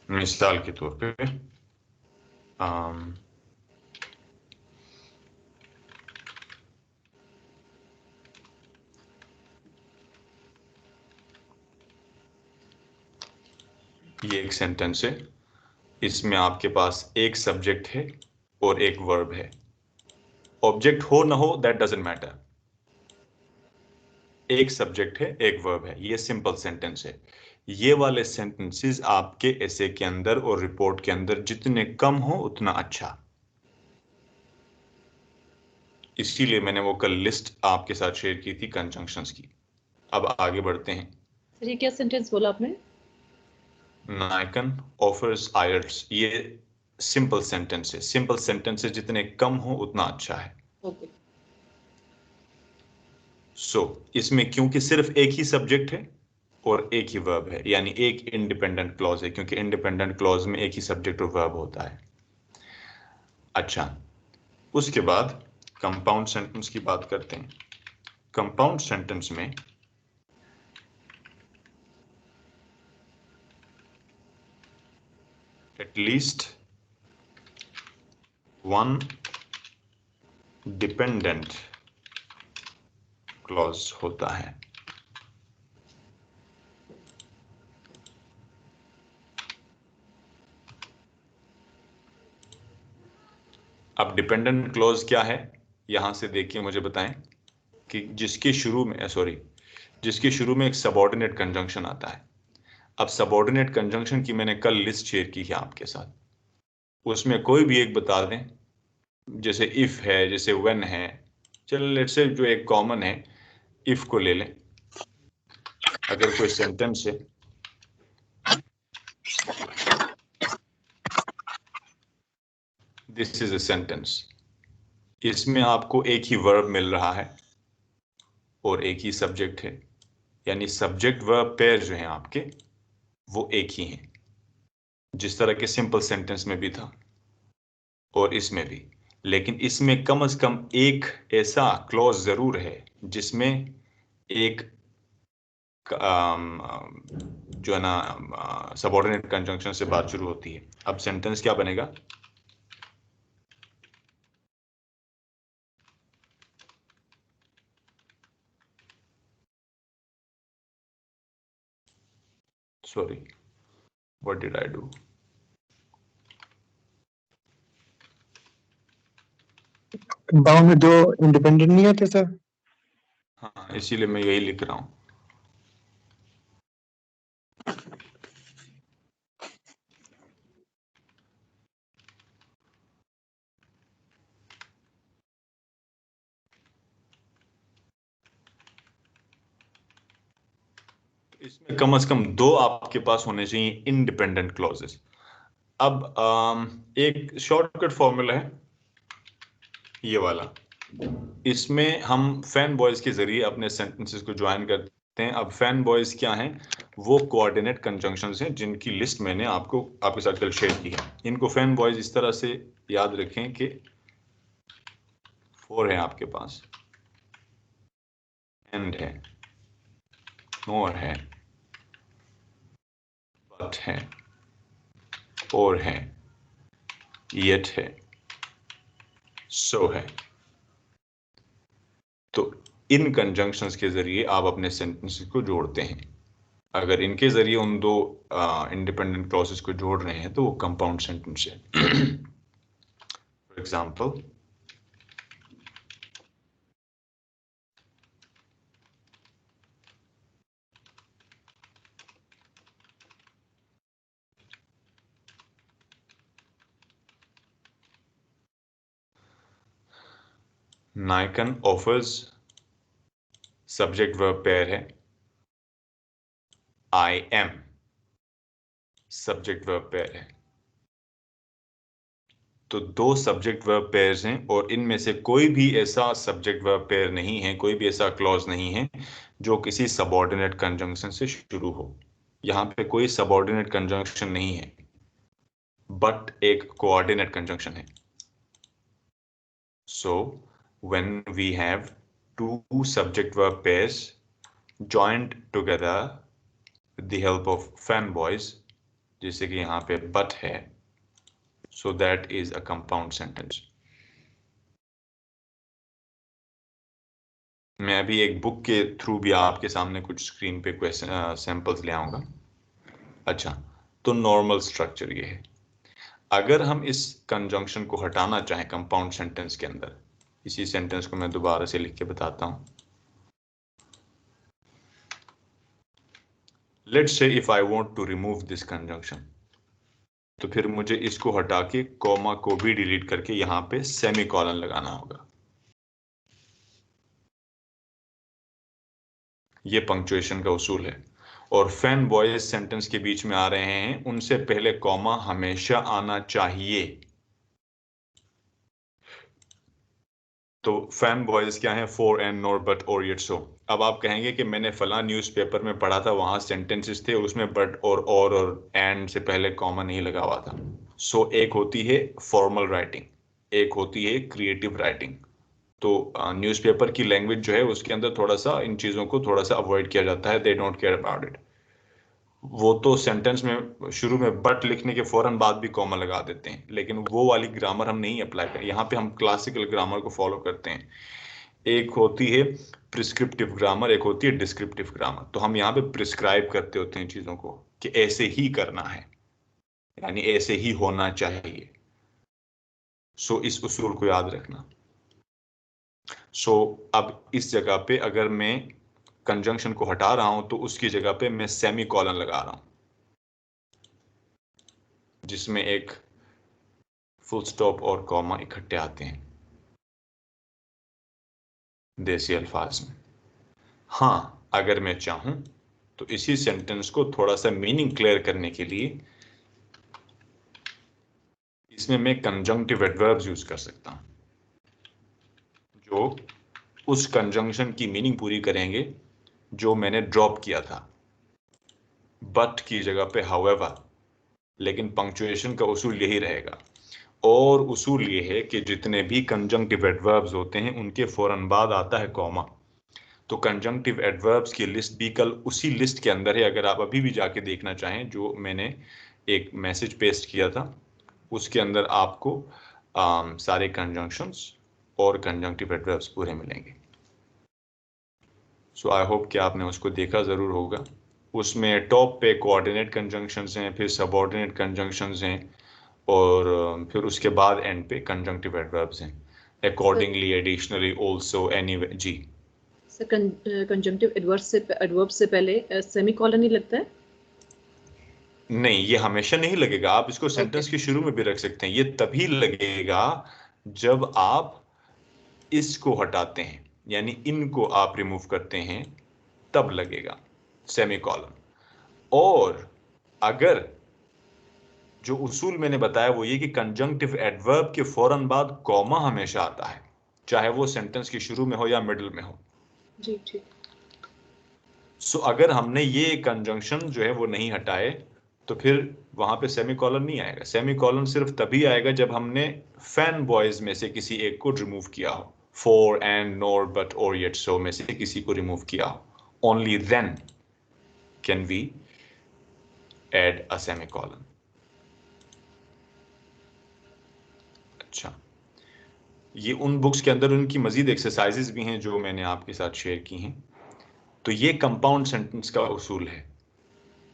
मिसाल के तौर पे ये एक सेंटेंस है, इसमें आपके पास एक सब्जेक्ट है और एक वर्ब है। ऑब्जेक्ट हो ना हो दैट डजंट मैटर, एक सब्जेक्ट है एक वर्ब है, ये सिंपल सेंटेंस है। ये वाले सेंटेंसेस आपके एसे के अंदर और रिपोर्ट के अंदर जितने कम हो उतना अच्छा। इसीलिए मैंने वो कल लिस्ट आपके साथ शेयर की थी कंजंक्शंस की। अब आगे बढ़ते हैं। सर ये क्या सेंटेंस बोला आपने? नायकन ऑफर्स आयल्स, ये सिंपल सेंटेंस है। सिंपल सेंटेंसेस जितने कम हो उतना अच्छा है। ओके। इसमें क्योंकि सिर्फ एक ही सब्जेक्ट है और एक ही वर्ब है, यानी एक इंडिपेंडेंट क्लॉज है, क्योंकि इंडिपेंडेंट क्लॉज में एक ही सब्जेक्ट और वर्ब होता है। अच्छा, उसके बाद कंपाउंड सेंटेंस की बात करते हैं। कंपाउंड सेंटेंस में एटलीस्ट वन डिपेंडेंट क्लॉज होता है। अब डिपेंडेंट क्लॉज क्या है, यहां से देखिए, मुझे बताएं कि जिसके शुरू में एक सबऑर्डिनेट कंजंक्शन आता है। अब सबऑर्डिनेट कंजंक्शन की मैंने कल लिस्ट शेयर की है आपके साथ, उसमें कोई भी एक बता दें, जैसे इफ है, जैसे व्हेन है। चलो लेट्स से जो एक कॉमन है, इफ को ले लें। अगर कोई सेंटेंस है, दिस इज अ सेंटेंस, इसमें आपको एक ही वर्ब मिल रहा है और एक ही सब्जेक्ट है, यानी सब्जेक्ट वर्ब पेयर जो है आपके वो एक ही हैं, जिस तरह के सिंपल सेंटेंस में भी था और इसमें भी। लेकिन इसमें कम से कम एक ऐसा क्लॉज जरूर है जिसमें एक जो है ना सबऑर्डिनेट कंजंक्शन से बात शुरू होती है। अब सेंटेंस क्या बनेगा, sorry, what did I do? गाँव में दो इंडिपेंडेंट नहीं होते सर? हाँ, इसीलिए मैं यही लिख रहा हूं। इसमें कम से कम दो आपके पास होने चाहिए इंडिपेंडेंट क्लॉजेस। अब एक शॉर्टकट फॉर्मूला है ये वाला, इसमें हम फैन बॉयज के जरिए अपने सेंटेंसेस को ज्वाइन करते हैं। अब फैन बॉयज क्या हैं? वो कोऑर्डिनेट कंजंक्शंस हैं जिनकी लिस्ट मैंने आपके साथ कल शेयर की है। इनको फैन बॉयज इस तरह से याद रखें कि 4 है आपके पास, एंड है, नोर है, बट है, और है, येट है, सो है। तो इन कंजंक्शंस के जरिए आप अपने सेंटेंसेस को जोड़ते हैं। अगर इनके जरिए उन दो इंडिपेंडेंट क्लॉजेस को जोड़ रहे हैं तो वो कंपाउंड सेंटेंस है। फॉर एग्जांपल, नायकन ऑफर्स, सब्जेक्ट वर्ब पेयर है, I am subject verb pair है। तो दो सब्जेक्ट वर्ब पेयर्स हैं और इनमें से कोई भी ऐसा सब्जेक्ट वर्ब पेयर नहीं है, कोई भी ऐसा क्लॉज नहीं है जो किसी सबऑर्डिनेट कंजंक्शन से शुरू हो। यहां पे कोई सबऑर्डिनेट कंजंक्शन नहीं है, बट एक कोऑर्डिनेट कंजंक्शन है। So when we have two subject verb pairs joined together with the help of fan boys, जैसे कि यहां पे but है, so that is a compound sentence. मैं अभी एक बुक के थ्रू भी आपके सामने कुछ स्क्रीन पे क्वेश्चन सैंपल्स ले आऊंगा। अच्छा, तो नॉर्मल स्ट्रक्चर ये है। अगर हम इस कंजंक्शन को हटाना चाहें कंपाउंड सेंटेंस के अंदर, इसी सेंटेंस को मैं दोबारा से लिख के बताता हूं। Let's say if I want to remove this conjunction, तो फिर मुझे इसको हटा के कॉमा को भी डिलीट करके यहां पे सेमीकोलन लगाना होगा। ये पंक्चुएशन का उसूल है। और फैन बॉयज सेंटेंस के बीच में आ रहे हैं, उनसे पहले कॉमा हमेशा आना चाहिए। तो फैन बॉयज क्या है? For and nor but or yet सो। अब आप कहेंगे कि मैंने फला न्यूज़पेपर में पढ़ा था, वहां सेंटेंसेस थे उसमें बट और एंड से पहले कॉमा नहीं लगा हुआ था। सो एक होती है फॉर्मल राइटिंग, एक होती है क्रिएटिव राइटिंग। तो न्यूज़पेपर की लैंग्वेज जो है उसके अंदर थोड़ा सा इन चीज़ों को थोड़ा सा अवॉइड किया जाता है, they don't care about it. वो तो सेंटेंस में शुरू में बट लिखने के फौरन बाद भी कॉमा लगा देते हैं, लेकिन वो वाली ग्रामर हम नहीं अप्लाई करें। यहाँ पे हम क्लासिकल ग्रामर को फॉलो करते हैं। एक होती है प्रिस्क्रिप्टिव ग्रामर, एक होती है डिस्क्रिप्टिव ग्रामर। तो हम यहाँ पे प्रिस्क्राइब करते होते हैं चीज़ों को कि ऐसे ही करना है, यानी ऐसे ही होना चाहिए। सो इस उसूल को याद रखना। सो अब इस जगह पे अगर मैं कंजंक्शन को हटा रहा हूं तो उसकी जगह पे मैं सेमी कॉलन लगा रहा हूं, जिसमें एक फुल स्टॉप और कॉमा इकट्ठे आते हैं देसी अल्फाज में। हाँ, अगर मैं चाहूं तो इसी सेंटेंस को थोड़ा सा मीनिंग क्लियर करने के लिए इसमें मैं कंजंक्टिव एडवर्ब्स यूज कर सकता हूं, जो उस कंजंक्शन की मीनिंग पूरी करेंगे जो मैंने ड्रॉप किया था, बट की जगह पे हाउएवर। लेकिन पंक्चुएशन का उसूल यही रहेगा। और उसूल ये है कि जितने भी कंजंक्टिव एडवर्ब्स होते हैं उनके फौरन बाद आता है कॉमा। तो कंजंक्टिव एडवर्ब्स की लिस्ट भी कल उसी लिस्ट के अंदर है। अगर आप अभी भी जाके देखना चाहें, जो मैंने एक मैसेज पेस्ट किया था उसके अंदर आपको सारे कंजंक्शंस और कंजंक्टिव एडवर्ब्स पूरे मिलेंगे। सो आई होप कि आपने उसको देखा जरूर होगा। उसमें टॉप पे कोऑर्डिनेट कंजंक्शंस हैं, फिर सबऑर्डिनेट कंजंक्शंस हैं, और फिर उसके बाद एंड पे कंजंक्टिव एडवर्ब्स हैं, अकॉर्डिंगली, एडिशनली, आल्सो, एनीवे। जी सर कंजंक्टिव एडवर्ब से पहले सेमीकोलन ही लगता है? नहीं, ये हमेशा नहीं लगेगा। आप इसको ओके। सेंटेंस के शुरू में भी रख सकते हैं। ये तभी लगेगा जब आप इसको हटाते हैं, यानी इनको आप रिमूव करते हैं, तब लगेगा सेमीकोलन। और अगर जो उसूल मैंने बताया वो ये कि कंजंक्टिव एडवर्ब के फौरन बाद कॉमा हमेशा आता है, चाहे वो सेंटेंस के शुरू में हो या मिडिल में हो। जी ठीक। सो अगर हमने ये कंजंक्शन जो है वो नहीं हटाए, तो फिर वहां पे सेमीकोलन नहीं आएगा। सेमीकोलन सिर्फ तभी आएगा जब हमने फैन बॉयज में से किसी एक को रिमूव किया हो, for, and, nor, but, or, yet, so में से किसी को रिमूव किया हो। Only then can we add a semicolon. अच्छा, ये उन बुक्स के अंदर उनकी मजीद एक्सरसाइजेज भी हैं जो मैंने आपके साथ शेयर की हैं। तो ये कंपाउंड सेंटेंस का उसूल है।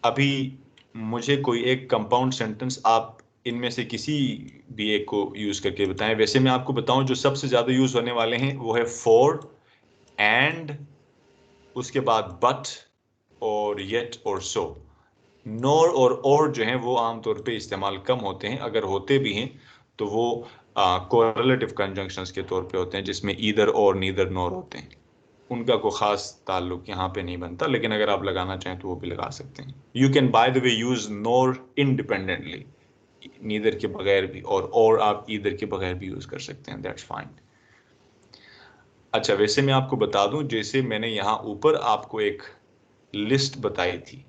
अभी मुझे कोई एक कंपाउंड सेंटेंस आप इनमें से किसी भी एक को यूज करके बताएं। वैसे मैं आपको बताऊं जो सबसे ज्यादा यूज होने वाले हैं वो है फॉर, एंड, उसके बाद बट, और येट, और सो। नोर और जो हैं वो आमतौर पे इस्तेमाल कम होते हैं, अगर होते भी हैं तो वो कोरिलेटिव कंजंक्शंस के तौर पे होते हैं, जिसमें ईदर और, नीदर, नोर होते हैं। उनका कोई खास ताल्लुक यहाँ पे नहीं बनता, लेकिन अगर आप लगाना चाहें तो वो भी लगा सकते हैं। You can by the way use NOR independently, neither के बगैर भी, और आप ईदर के बगैर भी यूज कर सकते हैं, दैट्स फाइन। अच्छा, वैसे मैं आपको बता दूं, जैसे मैंने यहाँ ऊपर आपको एक लिस्ट बताई थी,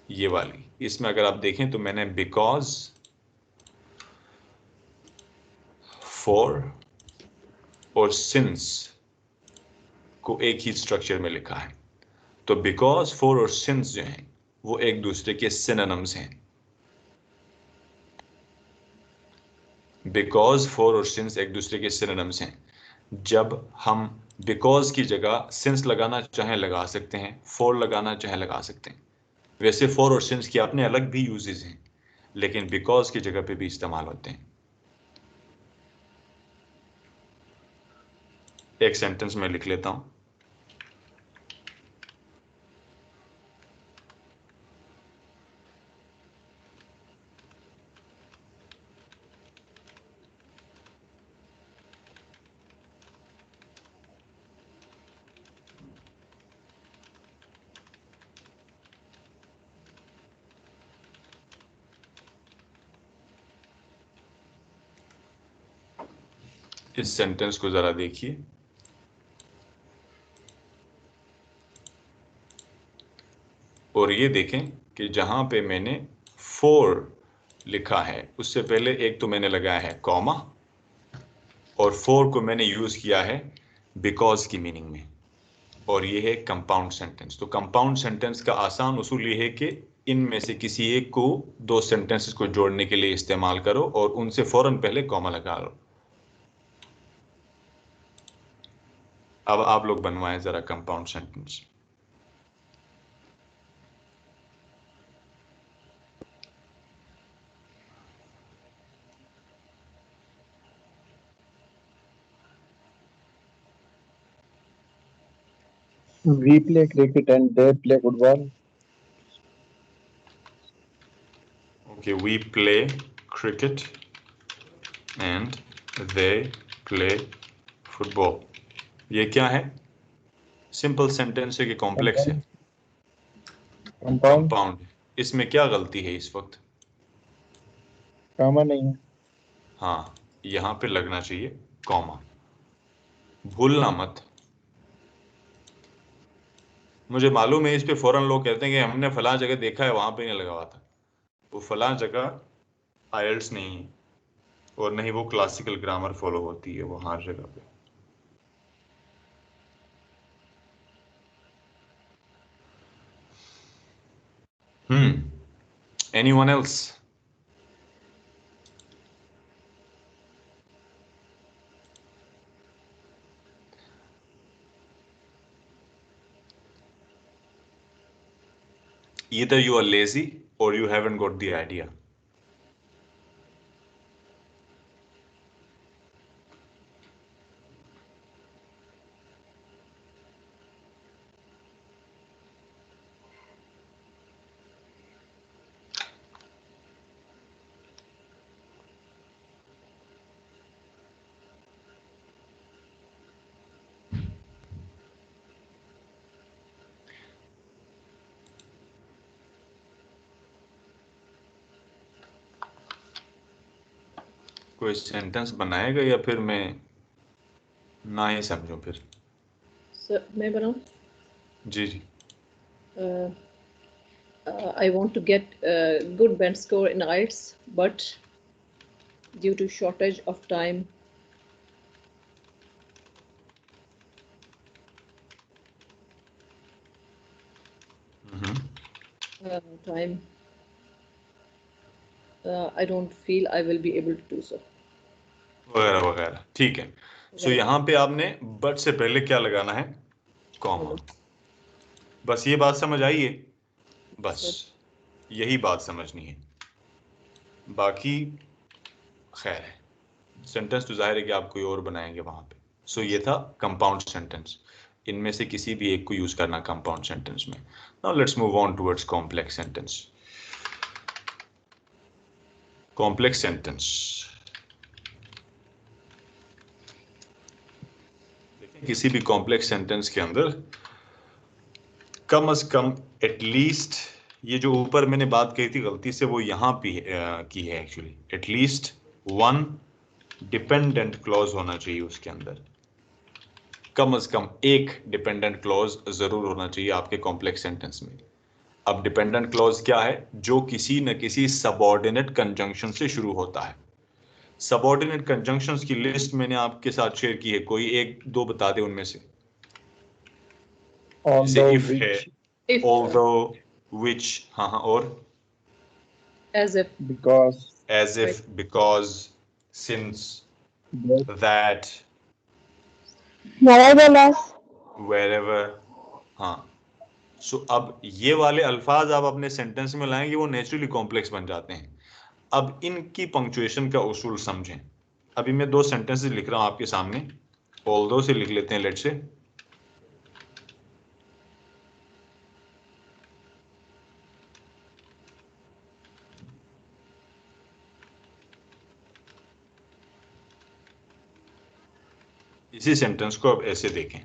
ये वाली, इसमें अगर आप देखें तो मैंने बिकॉज, फॉर और सिंस को एक ही स्ट्रक्चर में लिखा है। तो बिकॉज, फॉर और सिंस जो हैं वो एक दूसरे के सिनोनिम्स हैं। बिकॉज, फॉर और सिंस एक दूसरे के सिनोनिम्स हैं। जब हम बिकॉज की जगह सिंस लगाना चाहें लगा सकते हैं, फॉर लगाना चाहें लगा सकते हैं। वैसे फॉर और सिंस के अपने अलग भी यूजेस हैं, लेकिन बिकॉज की जगह पे भी इस्तेमाल होते हैं। एक सेंटेंस में लिख लेता हूं। इस सेंटेंस को जरा देखिए। और ये देखें कि जहां पे मैंने फोर लिखा है उससे पहले एक तो मैंने लगाया है कॉमा, और फोर को मैंने यूज किया है बिकॉज की मीनिंग में, और ये है कंपाउंड सेंटेंस। तो कंपाउंड सेंटेंस का आसान उसूल ये है कि इनमें से किसी एक को दो सेंटेंसेस को जोड़ने के लिए इस्तेमाल करो और उनसे फौरन पहले कॉमा लगा लो। अब आप लोग बनवाएं जरा compound sentence. We play cricket and they play football. Okay, we play cricket and they play football. ये क्या है? सिंपल सेंटेंस है कि कॉम्प्लेक्स है? Compound. Compound. कंपाउंड। इसमें क्या गलती है इस वक्त? Comma नहीं है। हाँ, यहां पे लगना चाहिए कॉमा, भूलना मत। मुझे मालूम है इस पे फौरन लोग कहते हैं कि हमने फलां जगह देखा है, वहां पे नहीं लगा हुआ था। वो फलां जगह आयल्स नहीं है, और नहीं वो क्लासिकल ग्रामर फॉलो होती है वो हर जगह पे। Anyone else? Either you are lazy or you haven't got the idea. कोई सेंटेंस बनाएगा या फिर मैं ना ही समझूं फिर? सर मैं बनाऊं? जी जी। I want to get a good band score in IELTS, but due to shortage of time, time, I don't feel I will be able to do so. वगैरह वगैरह, ठीक है। सो यहाँ पे आपने बट से पहले क्या लगाना है? कॉमा। बस ये बात समझ आई है? बस यही बात समझनी है, बाकी खैर है। सेंटेंस तो जाहिर है कि आप कोई और बनाएंगे वहां पे। सो ये था कंपाउंड सेंटेंस। इनमें से किसी भी एक को यूज करना कंपाउंड सेंटेंस में। Now let's move on towards complex sentence. Complex sentence, किसी भी कॉम्प्लेक्स सेंटेंस के अंदर कम से कम एटलीस्ट, ये जो ऊपर मैंने बात कही थी गलती से वो यहाँ भी की है actually, at least one dependent clause होना चाहिए उसके अंदर। कम से कम एक डिपेंडेंट क्लॉज जरूर होना चाहिए आपके कॉम्प्लेक्स सेंटेंस में। अब डिपेंडेंट क्लॉज क्या है? जो किसी न किसी सबऑर्डिनेट कंजंक्शन से शुरू होता है। सबऑर्डिनेट कंजंक्शंस की लिस्ट मैंने आपके साथ शेयर की है, कोई एक दो बता दे उनमें से। जैसे Although, इफ है, If, although, which, हाँ हाँ, और as if, because, as if, because, since, that, that, Nevertheless, wherever, हाँ। सो अब ये वाले अल्फाज आप अपने सेंटेंस में लाएंगे, वो नेचुरली कॉम्प्लेक्स बन जाते हैं। अब इनकी पंक्चुएशन का उसूल समझें। अभी मैं दो सेंटेंसेस लिख रहा हूं आपके सामने, ऑल्दो से लिख लेते हैं लेट से। इसी सेंटेंस को अब ऐसे देखें,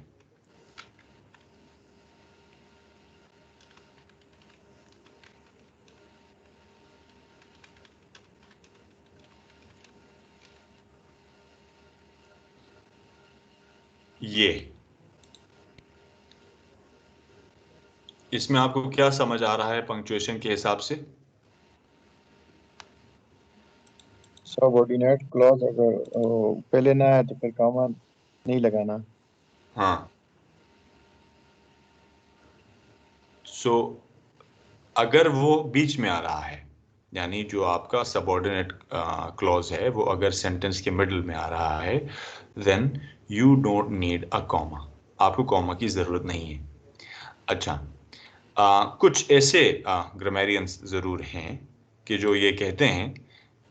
ये इसमें आपको क्या समझ आ रहा है पंक्चुएशन के हिसाब से? subordinate clause अगर पहले ना है तो फिर कॉमा नहीं लगाना। हाँ। सो अगर वो बीच में आ रहा है, यानी जो आपका सबऑर्डिनेट क्लॉज है वो अगर सेंटेंस के मिडिल में आ रहा है, then you don't need a comma. आपको कॉमा की जरूरत नहीं है। अच्छा, कुछ ऐसे ग्रामेरियंस जरूर हैं कि जो ये कहते हैं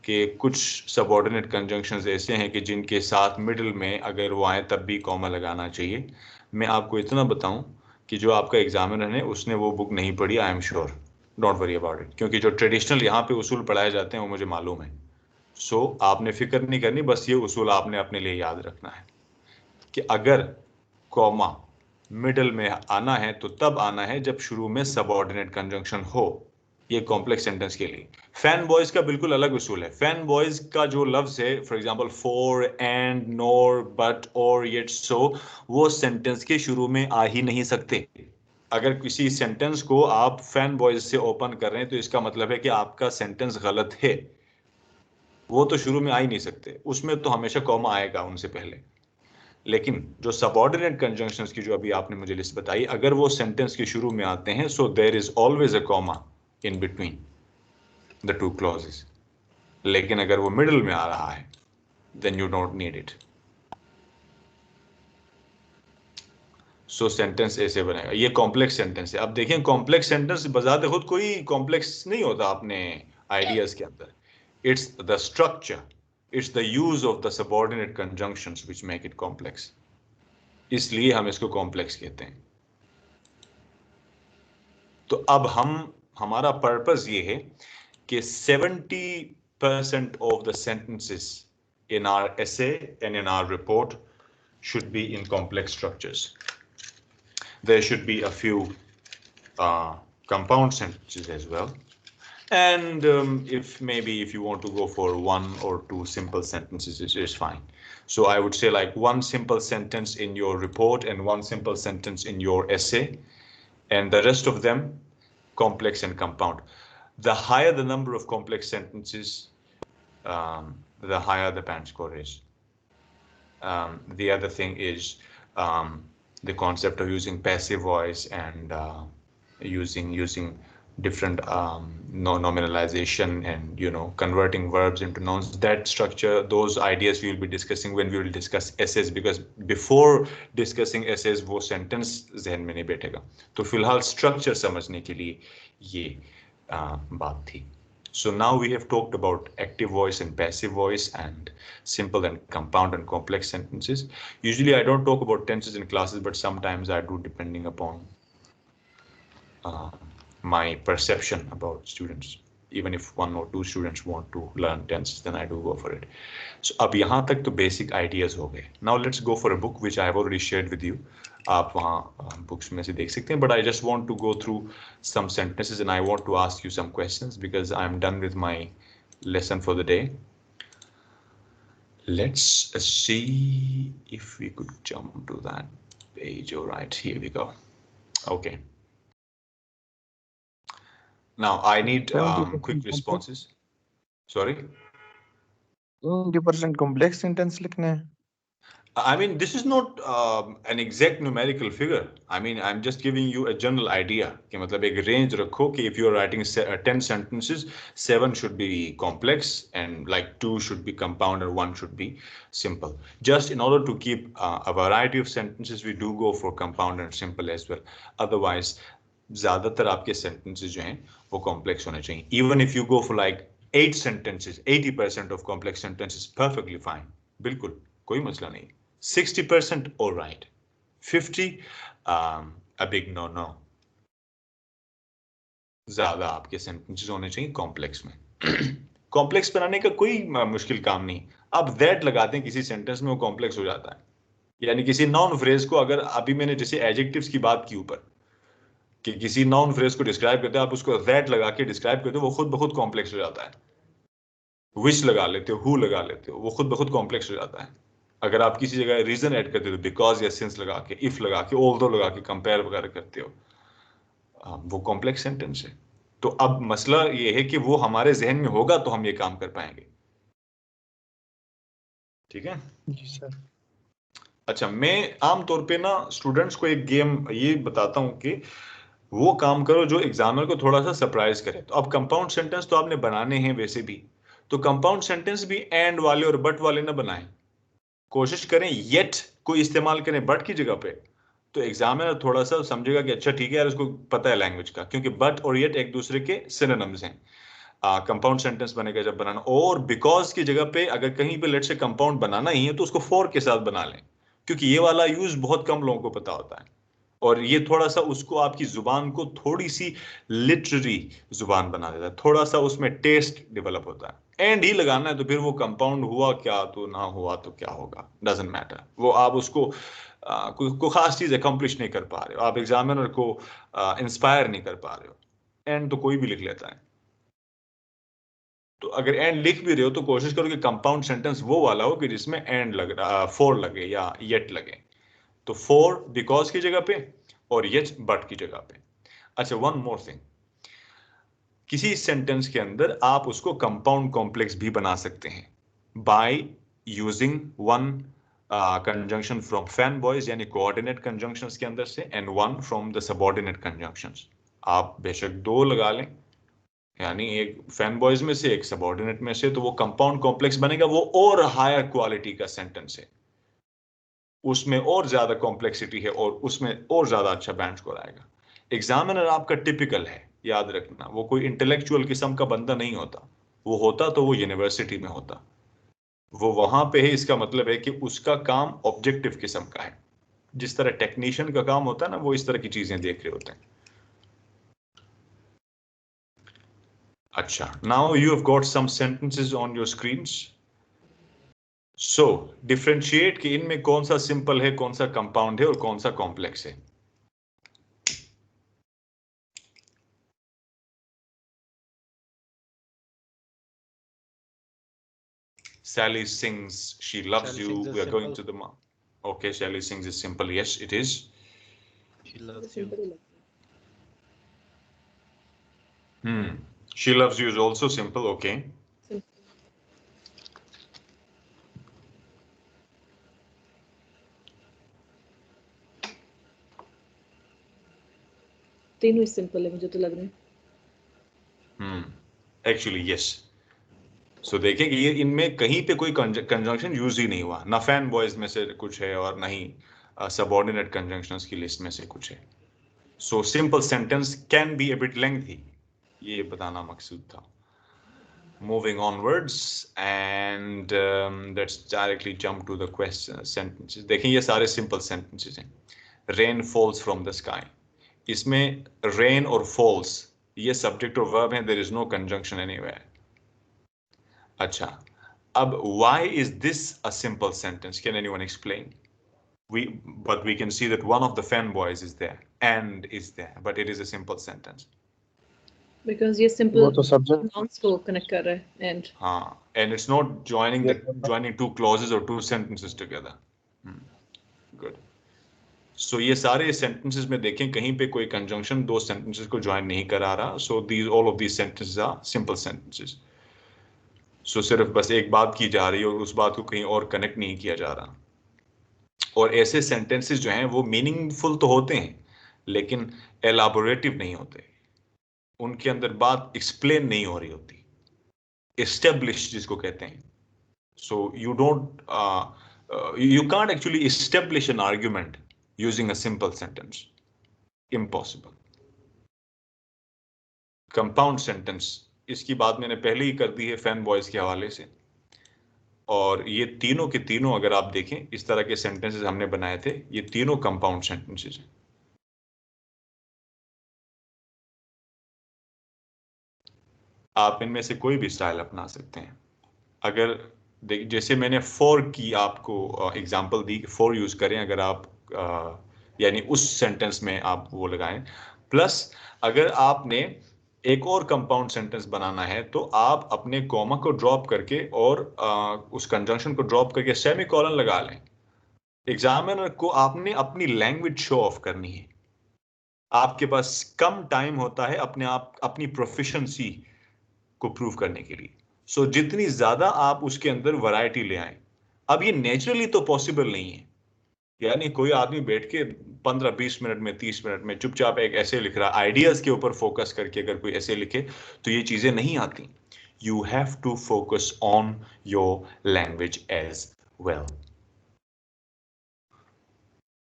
कि कुछ सबऑर्डिनेट कंजंक्शंस ऐसे हैं कि जिनके साथ मिडिल में अगर वो आए तब भी कॉमा लगाना चाहिए। मैं आपको इतना बताऊं कि जो आपका एग्जामिनर है उसने वो बुक नहीं पढ़ी, I am sure, don't worry about it, क्योंकि जो ट्रेडिशनल यहाँ पे उसूल पढ़ाए जाते हैं वो मुझे मालूम है। सो आपने फिक्र नहीं करनी, बस ये उसूल आपने अपने लिए याद रखना है कि अगर कॉमा मिडल में आना है तो तब आना है जब शुरू में सबऑर्डिनेट कंजंक्शन हो। ये कॉम्प्लेक्स सेंटेंस के लिए। फैन बॉयज का बिल्कुल अलग उसूल है। फैन बॉयज का जो लफ्ज है, for example for, and, nor, but, or, yet, सो, वो सेंटेंस के शुरू में आ ही नहीं सकते। अगर किसी सेंटेंस को आप फैन बॉयज से ओपन कर रहे हैं तो इसका मतलब है कि आपका सेंटेंस गलत है। वो तो शुरू में आ ही नहीं सकते, उसमें तो हमेशा कॉमा आएगा उनसे पहले। लेकिन जो सबऑर्डिनेट कंजंक्शंस की जो अभी आपने मुझे लिस्ट बताई, अगर वो सेंटेंस के शुरू में आते हैं, so there is always a comma in between the two clauses. लेकिन अगर वो मिडिल में आ रहा है, then you don't need it. So sentence ऐसे बनेगा, ये कॉम्प्लेक्स सेंटेंस है। अब देखें कॉम्प्लेक्स सेंटेंस बजाते खुद कोई कॉम्प्लेक्स नहीं होता अपने आइडियाज के अंदर, it's the structure, it's the use of the subordinate conjunctions which make it complex, इसलिए हम इसको कॉम्प्लेक्स कहते हैं। तो अब हमारा पर्पस ये है कि 70% of the sentences in our essay and in our report should be in complex structures. There should be a few compound sentences as well. And if you want to go for 1 or 2 simple sentences, it is fine. So I would say like 1 simple sentence in your report and 1 simple sentence in your essay, and the rest of them complex and compound. The higher the number of complex sentences, the higher the band score is. The other thing is the concept of using passive voice and using different nominalization and converting verbs into nouns. That structure, those ideas we will be discussing when we will discuss essays, because before discussing essays वो sentence जहन में नहीं बैठेगा। तो फिलहाल structure समझने के लिए ये बात थी। So now we have talked about active voice and passive voice and simple and compound and complex sentences. Usually I don't talk about tenses in classes, but sometimes I do, depending upon my perception about students. Even if 1 or 2 students want to learn tenses, then I do go for it. So अब यहाँ तक तो basic ideas हो गए. Now let's go for a book which I have already shared with you. आप वहाँ books में से देख सकते हैं. But I just want to go through some sentences and I want to ask you some questions because I'm done with my lesson for the day. Let's see if we could jump to that page. All right, here we go. Okay. Now I need 70% quick responses. Sorry? 20% complex sentence लिखने हैं। I mean, this is not an exact numerical figure. I mean, I'm just giving you a general idea. कि मतलब एक range रखो कि if you're writing 10 sentences, 7 should be complex and like 2 should be compound and 1 should be simple. Just in order to keep a variety of sentences, we do go for compound and simple as well. Otherwise, ज़्यादातर आपके sentences जो हैं वो complex होने चाहिए. Even if you go for like 8 sentences, 80% of complex sentences, perfectly fine. बिल्कुल कोई मसला नहीं. 60% all right. 50 a big no. ज़्यादा आपके sentences होने चाहिए complex में. complex बनाने का कोई मुश्किल काम नहीं. आप that लगाते हैं किसी sentence में, वो complex हो जाता है. यानी किसी noun phrase को, अगर अभी मैंने जैसे adjectives की बात की ऊपर कि किसी noun phrase को describe करते हैं, आप उसको that लगा के describe करते हो, वो खुद ब खुद complex हो जाता है. which लगा लेते हो, who लगा लेते हो, वो खुद ब खुद complex हो जाता है. अगर आप किसी जगह रीजन ऐड करते हो, बिकॉज या सिंस लगा के, इफ लगा के, ऑल्दो लगा के, कंपेयर वगैरह करते हो, वो कॉम्प्लेक्स सेंटेंस है. तो अब मसला ये है कि वो हमारे जहन में होगा तो हम ये काम कर पाएंगे. ठीक है जी सर। अच्छा, मैं आमतौर पे ना स्टूडेंट्स को एक गेम ये बताता हूँ कि वो काम करो जो एग्जामिनर को थोड़ा सा सरप्राइज करे. तो अब कंपाउंड सेंटेंस तो आपने बनाने हैं वैसे भी, तो कंपाउंड सेंटेंस भी एंड वाले और बट वाले ना बनाएं. कोशिश करें येट को इस्तेमाल करें बट की जगह पे, तो एग्जामिनर थोड़ा सा समझेगा कि अच्छा ठीक है यार, उसको पता है लैंग्वेज का, क्योंकि बट और येट एक दूसरे के सिनोनिम्स हैं. कंपाउंड सेंटेंस बनेगा जब बनाना. और बिकॉज की जगह पे अगर कहीं पे लेट से कंपाउंड बनाना ही है तो उसको फॉर के साथ बना लें, क्योंकि ये वाला यूज बहुत कम लोगों को पता होता है और ये थोड़ा सा उसको आपकी जुबान को थोड़ी सी लिटरेरी जुबान बना देता है, थोड़ा सा उसमें टेस्ट डेवलप होता है. एंड ही लगाना है तो फिर वो कंपाउंड हुआ क्या तो ना हुआ तो क्या होगा, डजंट मैटर. वो आप उसको कोई खास चीज अकम्प्लिश नहीं कर पा रहे हो, आप एग्जामिनर को इंस्पायर नहीं कर पा रहे हो. एंड तो कोई भी लिख लेता है. तो अगर एंड लिख भी रहे हो तो कोशिश करो कि कंपाउंड सेंटेंस वो वाला हो कि जिसमें एंड लग रहा, फोर लगे या येट लगे. तो फोर बिकॉज की जगह पे और येट बट की जगह पे. अच्छा, वन मोर थिंग, किसी सेंटेंस के अंदर आप उसको कंपाउंड कॉम्प्लेक्स भी बना सकते हैं by using one conjunction from fan boys, यानी कोऑर्डिनेट कंजंक्शंस के अंदर से, and one from the subordinate conjunctions. आप बेशक 2 लगा लें, यानी एक फैन बॉयज में से एक सबऑर्डिनेट में से, तो वो कंपाउंड कॉम्प्लेक्स बनेगा, वो और हायर क्वालिटी का सेंटेंस है. उसमें और ज्यादा कॉम्प्लेक्सिटी है और उसमें और ज्यादा अच्छा बैंड स्कोर आएगा। एग्जामिनर आपका टिपिकल है, याद रखना, वो कोई इंटेलेक्चुअल किस्म का बंदा नहीं होता, वो होता तो वो यूनिवर्सिटी में होता, वो वहां पे है। इसका मतलब है कि उसका काम ऑब्जेक्टिव किस्म का है, जिस तरह टेक्नीशियन का काम होता है ना, वो इस तरह की चीजें देख रहे होते हैं। अच्छा, now you have got some sentences on your screens. So differentiate कि इनमें कौन सा सिंपल है, कौन सा कंपाउंड है और कौन सा कॉम्प्लेक्स है। Sally sings she loves Sally you. sings is We are going simple. to the okay, Sally sings is simple. Yes, it is. She loves you. She loves you is also simple. Okay. तीनों ही simple है मुझे तो लग रहा है। Actually yes. So देखें कि ये इनमें कहीं पे कोई कंजंक्शन यूज ही नहीं हुआ, ना फैन बॉयज में से कुछ है और ना ही सबऑर्डिनेट कंजंक्शंस की लिस्ट में से कुछ है। So simple sentence can be a bit lengthy, ये बताना मकसूद था। Moving onwards and let's directly jump to the question sentences. देखें ये सारे सिंपल सेंटेंसेस हैं। Rain falls from the sky. इसमें rain और falls ये सब्जेक्ट और वर्ब हैं, there is no conjunction anywhere. अच्छा, अब why is this a simple sentence? Can anyone explain? But we can see that one of the fanboys is there and is there, but it is a simple sentence. Because ये simple वो तो subject nouns को connect कर रहा है and हाँ, and it's not joining two clauses or two sentences together. Good. So ये सारे sentences में देखें कहीं पे कोई conjunction दो sentences को join नहीं करा रहा. So all of these sentences are simple sentences. So सिर्फ बस एक बात की जा रही है और उस बात को कहीं और कनेक्ट नहीं किया जा रहा। और ऐसे सेंटेंसेस जो हैं वो मीनिंगफुल तो होते हैं लेकिन एलाबोरेटिव नहीं होते, उनके अंदर बात एक्सप्लेन नहीं हो रही होती, एस्टेब्लिश जिसको कहते हैं। So you don't you can't actually establish an argument using a simple sentence. Impossible. Compound sentence, इसकी बात मैंने पहले ही कर दी है फैन बॉयज के हवाले से। और ये तीनों के तीनों अगर आप देखें इस तरह के सेंटेंसेस हमने बनाए थे, ये तीनों कंपाउंड सेंटेंसेस हैं। आप इनमें से कोई भी स्टाइल अपना सकते हैं। अगर जैसे मैंने फॉर की आपको एग्जांपल दी, फॉर यूज करें अगर आप यानी उस सेंटेंस में आप वो लगाएं। प्लस अगर आपने एक और कंपाउंड सेंटेंस बनाना है तो आप अपने कॉमा को ड्रॉप करके और उस कंजंक्शन को ड्रॉप करके सेमीकोलन लगा लें। एग्जामिनर को आपने अपनी लैंग्वेज शो ऑफ करनी है, आपके पास कम टाइम होता है अपने आप अपनी प्रोफिशिएंसी को प्रूव करने के लिए। सो जितनी ज्यादा आप उसके अंदर वैरायटी ले आए। अब ये नेचुरली तो पॉसिबल नहीं है, यानी कोई आदमी बैठ के 15-20 मिनट में 30 मिनट में चुपचाप एक ऐसे लिख रहा, आइडियाज के ऊपर फोकस करके अगर कोई ऐसे लिखे तो ये चीजें नहीं आती। You have to focus on your language as well.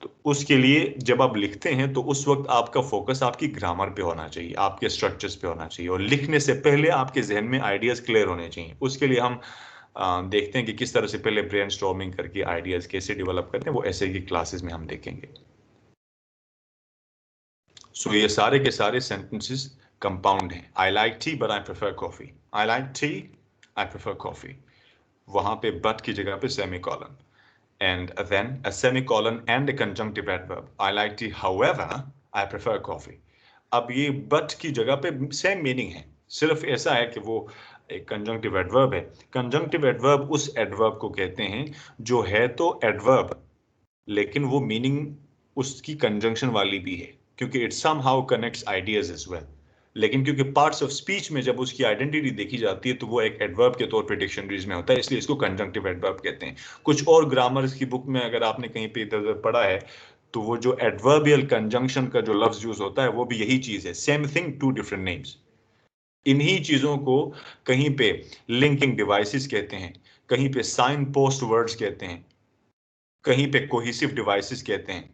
तो उसके लिए जब आप लिखते हैं तो उस वक्त आपका फोकस आपकी ग्रामर पे होना चाहिए, आपके स्ट्रक्चर्स पे होना चाहिए, और लिखने से पहले आपके जहन में आइडियाज क्लियर होने चाहिए। उसके लिए हम देखते हैं कि किस तरह से पहले ब्रेनस्टॉर्मिंग करके आइडियाज कैसे डेवलप करते हैं, वो ऐसे की क्लासेस में हम देखेंगे। सो ये सारे के सारे सेंटेंसेस कंपाउंड हैं। I like T but I prefer coffee. I like T, I prefer coffee. वहां पे बट की जगह पे semicolon, and then a semicolon and a conjunctive adverb. I like tea, however, I prefer coffee. अब ये but की जगह पे सेम मीनिंग है, सिर्फ ऐसा है कि वो एक कंजंक्टिव एडवर्ब है। कंजंक्टिव एडवर्ब उस एडवर्ब को कहते हैं जो है तो एडवर्ब लेकिन वो मीनिंग उसकी कंजंक्शन वाली भी है, क्योंकि it somehow connects ideas as well. लेकिन क्योंकि पार्ट्स ऑफ स्पीच में जब उसकी आइडेंटिटी देखी जाती है तो वो एक एडवर्ब के तौर पे डिक्शनरीज में होता है, इसलिए इसको कंजंक्टिव एडवर्ब कहते हैं। कुछ और ग्रामर की बुक में अगर आपने कहीं पे इधर उधर पढ़ा है तो वो जो एडवर्बियल कंजंक्शन का जो लफ्ज यूज होता है वो भी यही चीज है, same thing two different names. इन्हीं चीजों को कहीं पे लिंकिंग डिवाइसेस कहते हैं, कहीं पे साइन पोस्ट वर्ड्स कहते हैं, कहीं पे कोहेसिव डिवाइसेस कहते हैं।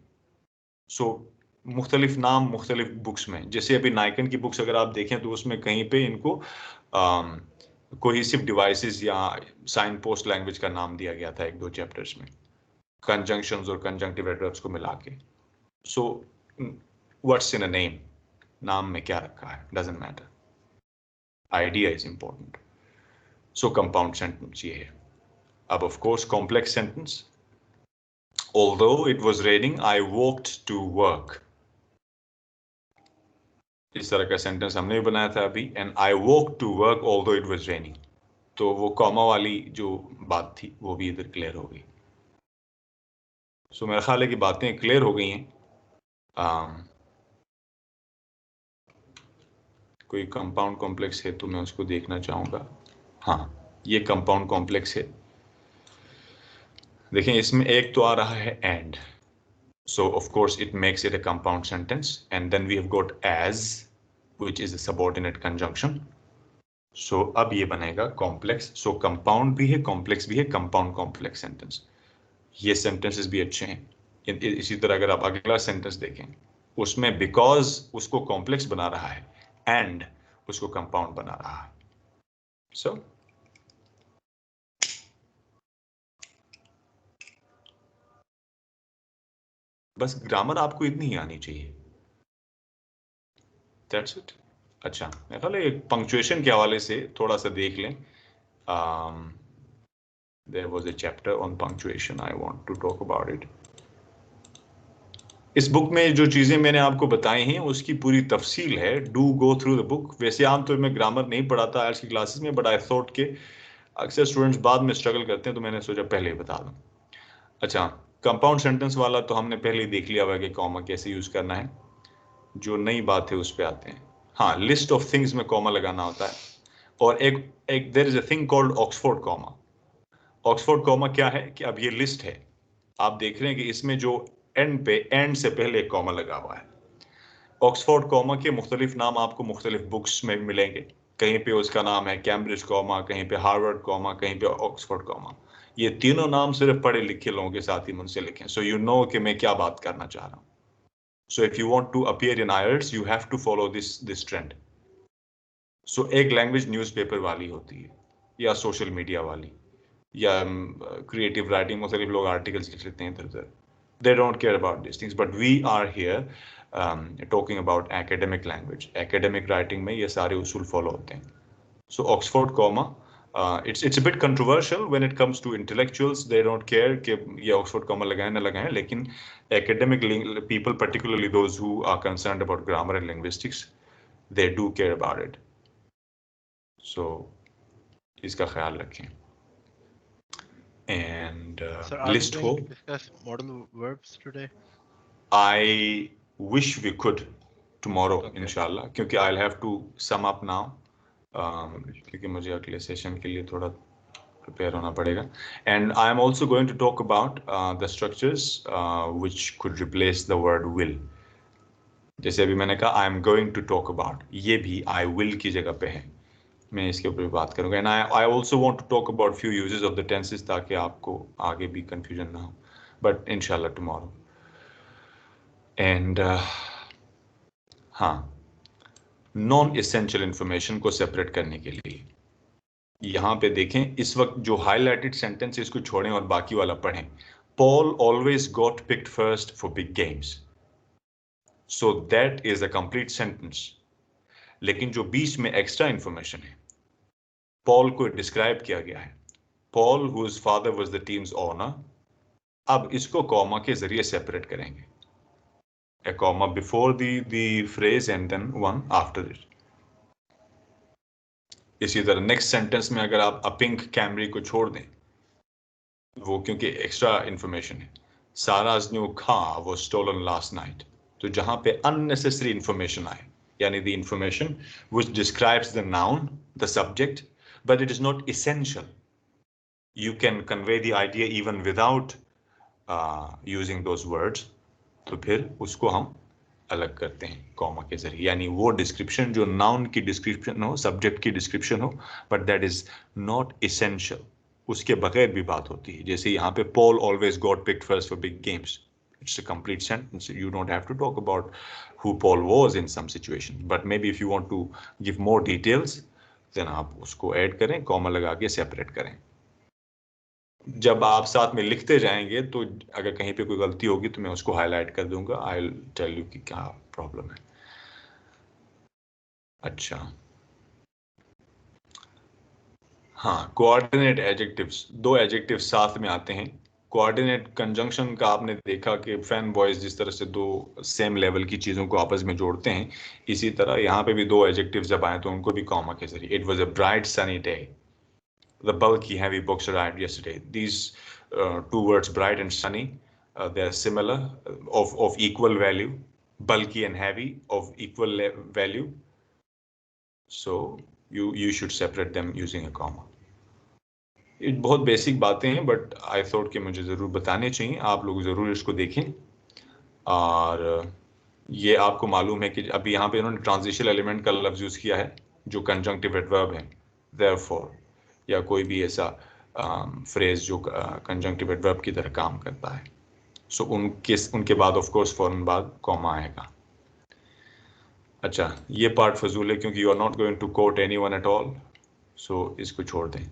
सो मुख्तलिफ नाम मुख्तलिफ बुक्स में, जैसे अभी नाइकन की बुक्स अगर आप देखें तो उसमें कहीं पे इनको कोहेसिव डिवाइसेस या साइन पोस्ट लैंग्वेज का नाम दिया गया था 1-2 चैप्टर्स में, कंजंक्शंस और कंजंक्टिव एडवर्ब्स को मिला के। So what's in a name, नाम में क्या रखा है, doesn't matter, idea is important. So compound sentence ये है। अब of course complex sentence, although it was raining I walked to work, इस तरह का सेंटेंस हमने भी बनाया था अभी, and I walk to work although it was raining. तो वो कॉमा वाली जो बात थी वो भी इधर क्लियर हो गई। सो मेरा ख्याल है कि बातें क्लियर हो गई हैं। कोई कंपाउंड कॉम्प्लेक्स है तो मैं उसको देखना चाहूँगा। हाँ, ये कंपाउंड कॉम्प्लेक्स है। देखें इसमें एक तो आ रहा है and, so of course it makes it a compound sentence, and then we have got as which is a subordinate conjunction. So अब ये बनेगा कॉम्प्लेक्स। सो कंपाउंड भी है, कॉम्प्लेक्स भी है, कंपाउंड कॉम्प्लेक्स सेंटेंस। ये सेंटेंसेस भी अच्छे हैं। इसी तरह अगर आप अगला सेंटेंस देखें, उसमें बिकॉज उसको कॉम्प्लेक्स बना रहा है, एंड उसको कंपाउंड बना रहा है। सो बस ग्रामर आपको इतनी ही आनी चाहिए, दैट्स इट। अच्छा, मेरे ख्याल है पंक्चुएशन के हवाले से थोड़ा सा देख लें। There was a chapter on punctuation. I want to talk about it. इस बुक में जो चीज़ें मैंने आपको बताई हैं उसकी पूरी तफसील है। Do go through the book. वैसे आमतौर में ग्रामर नहीं पढ़ाता आज की क्लासेस में, बट आई थॉट के अक्सर स्टूडेंट्स बाद में स्ट्रगल करते हैं तो मैंने सोचा पहले ही बता दूं। अच्छा, कंपाउंड सेंटेंस वाला तो हमने पहले ही देख लिया हुआ कि कॉमा कैसे यूज़ करना है। जो नई बात है उस पर आते हैं। हाँ, लिस्ट ऑफ थिंग्स में कॉमा लगाना होता है, और एक there is a thing called Oxford comma. Oxford comma क्या है कि अब ये लिस्ट है, आप देख रहे हैं कि इसमें जो एंड पे, एंड से पहले एक कॉमा लगा हुआ है। ऑक्सफोर्ड कॉमा के मुख्तलिफ नाम आपको मुख्तलिफ बुक्स में मिलेंगे। कहीं पे उसका नाम है कैम्ब्रिज कॉमा, कहीं पे हार्वर्ड कॉमा, कहीं पे ऑक्सफोर्ड कॉमा। ये तीनों नाम सिर्फ पढ़े लिखे लोगों के साथ ही मुझसे लिखें, सो यू नो कि मैं क्या बात करना चाह रहा हूँ। So if you want to appear in IELTS you have to follow this trend. So एक लैंग्वेज न्यूज़पेपर वाली होती है, या सोशल मीडिया वाली, या क्रिएटिव राइटिंग, मुख्तलिफ लोग आर्टिकल्स लिख लेते हैं इधर उधर। They don't care about these things, but we are here talking about academic language. Academic writing में ये सारे उसूल follow होते हैं. So Oxford comma, it's a bit controversial when it comes to intellectuals. They don't care कि ये Oxford comma लगाएं ना लगाएं, लेकिन academic people, particularly those who are concerned about grammar and linguistics, they do care about it. So इसका ख्याल रखें. And Sir, are we list going हो. to discuss modal verbs today? I wish we could tomorrow, Okay. inshallah, क्योंकि I'll have to sum up now, क्योंकि मुझे अगले session के लिए थोड़ा प्रिपेयर होना पड़ेगा. And I am also going to talk about the structures which could replace the word will. जैसे अभी मैंने कहा I am going to talk about, ये भी I will की जगह पे है. मैं इसके ऊपर बात करूंगा. And I also want to talk about few uses of the tenses ताकि आपको आगे भी confusion ना हो. But inshallah tomorrow. एंड हाँ, नॉन एसेंशियल इंफॉर्मेशन को सेपरेट करने के लिए यहाँ पे देखें, इस वक्त जो हाईलाइटेड सेंटेंस है इसको छोड़ें और बाकी वाला पढ़ें. Paul always got picked first for big games, so that is a complete sentence. लेकिन जो बीच में एक्स्ट्रा इंफॉर्मेशन है, पॉल को डिस्क्राइब किया गया है, Paul whose father was the team's owner. अब इसको कॉमा के जरिए सेपरेट करेंगे. A comma before the phrase and then one after it. इसी तरह नेक्स्ट सेंटेंस में अगर आप a pink Camry को छोड़ दें, वो क्योंकि एक्स्ट्रा इंफॉर्मेशन है, Sarah's new car was stolen last night. तो जहां पे unnecessary information आए, यानी the information which describes the noun, the subject, but it is not essential. You can convey the idea even without using those words. तो फिर उसको हम अलग करते हैं कॉमा के जरिए, यानी वो डिस्क्रिप्शन जो नाउन की डिस्क्रिप्शन हो, सब्जेक्ट की डिस्क्रिप्शन हो, but that is not essential. उसके बगैर भी बात होती है। जैसे यहाँ पे Paul always got picked first for big games. It's a complete sentence. You don't have to talk about who Paul was in some situation. But maybe if you want to give more details, then आप उसको add करें, comma लगा के separate करें। जब आप साथ में लिखते जाएंगे तो अगर कहीं पे कोई गलती होगी तो मैं उसको हाईलाइट कर दूंगा। आई विल टेल यू कि क्या प्रॉब्लम है। अच्छा, हाँ, कोऑर्डिनेट एडजेक्टिव्स, दो एडजेक्टिव्स साथ में आते हैं। कोऑर्डिनेट कंजंक्शन का आपने देखा कि फैन बॉयज जिस तरह से दो सेम लेवल की चीज़ों को आपस में जोड़ते हैं, इसी तरह यहाँ पे भी दो एडजेक्टिव्स जब आए तो उनको भी कॉमा के जरिए। It was a bright sunny day, the bulky heavy books arrived yesterday. These two words, bright and sunny, they are similar, of equal value. Bulky and heavy of equal value. So you should separate them using a comma. ये बहुत basic बातें हैं, but I thought कि मुझे ज़रूर बताने चाहिए। आप लोग ज़रूर इसको देखें। और ये आपको मालूम है कि अभी यहाँ पे इन्होंने ट्रांजिशन एलिमेंट का लफ्ज़ यूज़ किया है जो कंजंक्टिव एडवर्ब है, therefore, या कोई भी ऐसा फ्रेज जो कंजंक्टिव एडवर्ब की तरह काम करता है। सो उनके बाद ऑफ कोर्स फौरन बाद कॉमा आएगा। अच्छा, ये पार्ट फजूल है क्योंकि you are not going to quote anyone at all, so इसको छोड़ दें।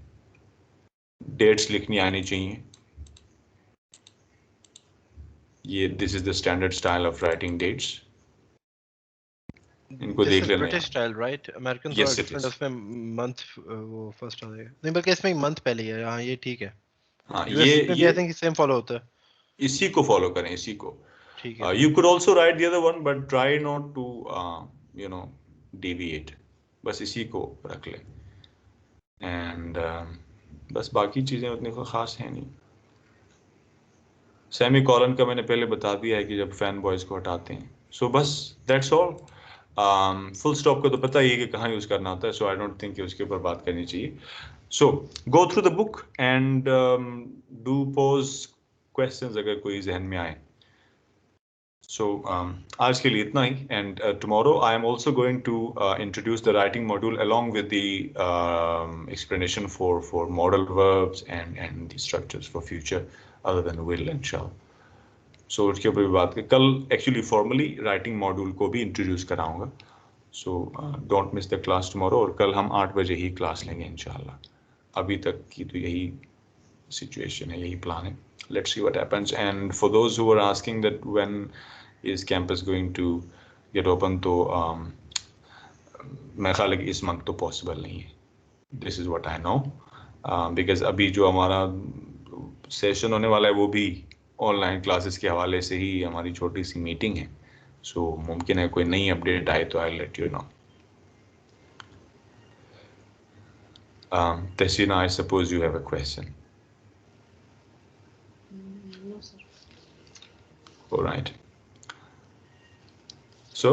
डेट्स लिखनी आनी चाहिए। ये this is the standard style of writing dates. इनको This देख is लेना British यार। style, right? American Yes, थोड़ा it different, is. उसमें month वो first आ जाएगा। नहीं बल्कि इसमें month पहले ही है। हाँ ये ठीक है। हाँ, US में भी ये I think same follow होता है। इसी को फॉलो करें, इसी को। ठीक है। You could also write the other one, but try not to, you know, deviate. बस इसी को रख लें। And बस बाकी चीज़ें उतनी कोई ख़ास हैं नहीं। सेमी कॉलन का मैंने पहले बता दिया है कि जब फैन बॉयज को हटाते हैं। सो बस दैट्स ऑल। फुल स्टॉप का तो पता ही है कि कहाँ यूज़ करना होता है, सो आई डोंट थिंक कि उसके ऊपर बात करनी चाहिए। So go through the book and do pose questions अगर कोई जहन में आए। So आज के लिए इतना ही, and tomorrow I am also going to introduce the writing module along with the explanation for modal verbs and the structures for future other than will and shall. So उसके ऊपर भी बात करें। कल actually formally writing module को भी introduce कराऊंगा। So don't miss the class tomorrow, और कल हम 8 बजे ही क्लास लेंगे इंशाल्लाह। अभी तक की तो यही situation है, यही प्लान है। Let's see what happens. And for those who are asking that when is campus going to get open, तो मैं ख्याल है कि इस मंथ तो पॉसिबल नहीं है। This is what I know, because अभी जो हमारा सेशन होने वाला है वो भी ऑनलाइन क्लासेस के हवाले से ही हमारी छोटी सी मीटिंग है। सो मुमकिन है कोई नई अपडेट आए तो I let you know. Tessina, I suppose you have a question. No, sir. All right. So,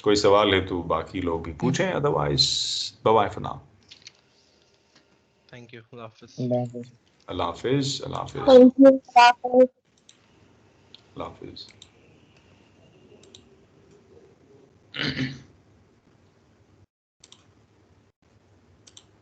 कोई सवाल है तो बाकी लोग भी पूछें, otherwise bye bye for now. Thank you. Allah Hafiz। Allah Hafiz, Allah Hafiz, Thank you. Bye. Allah Hafiz.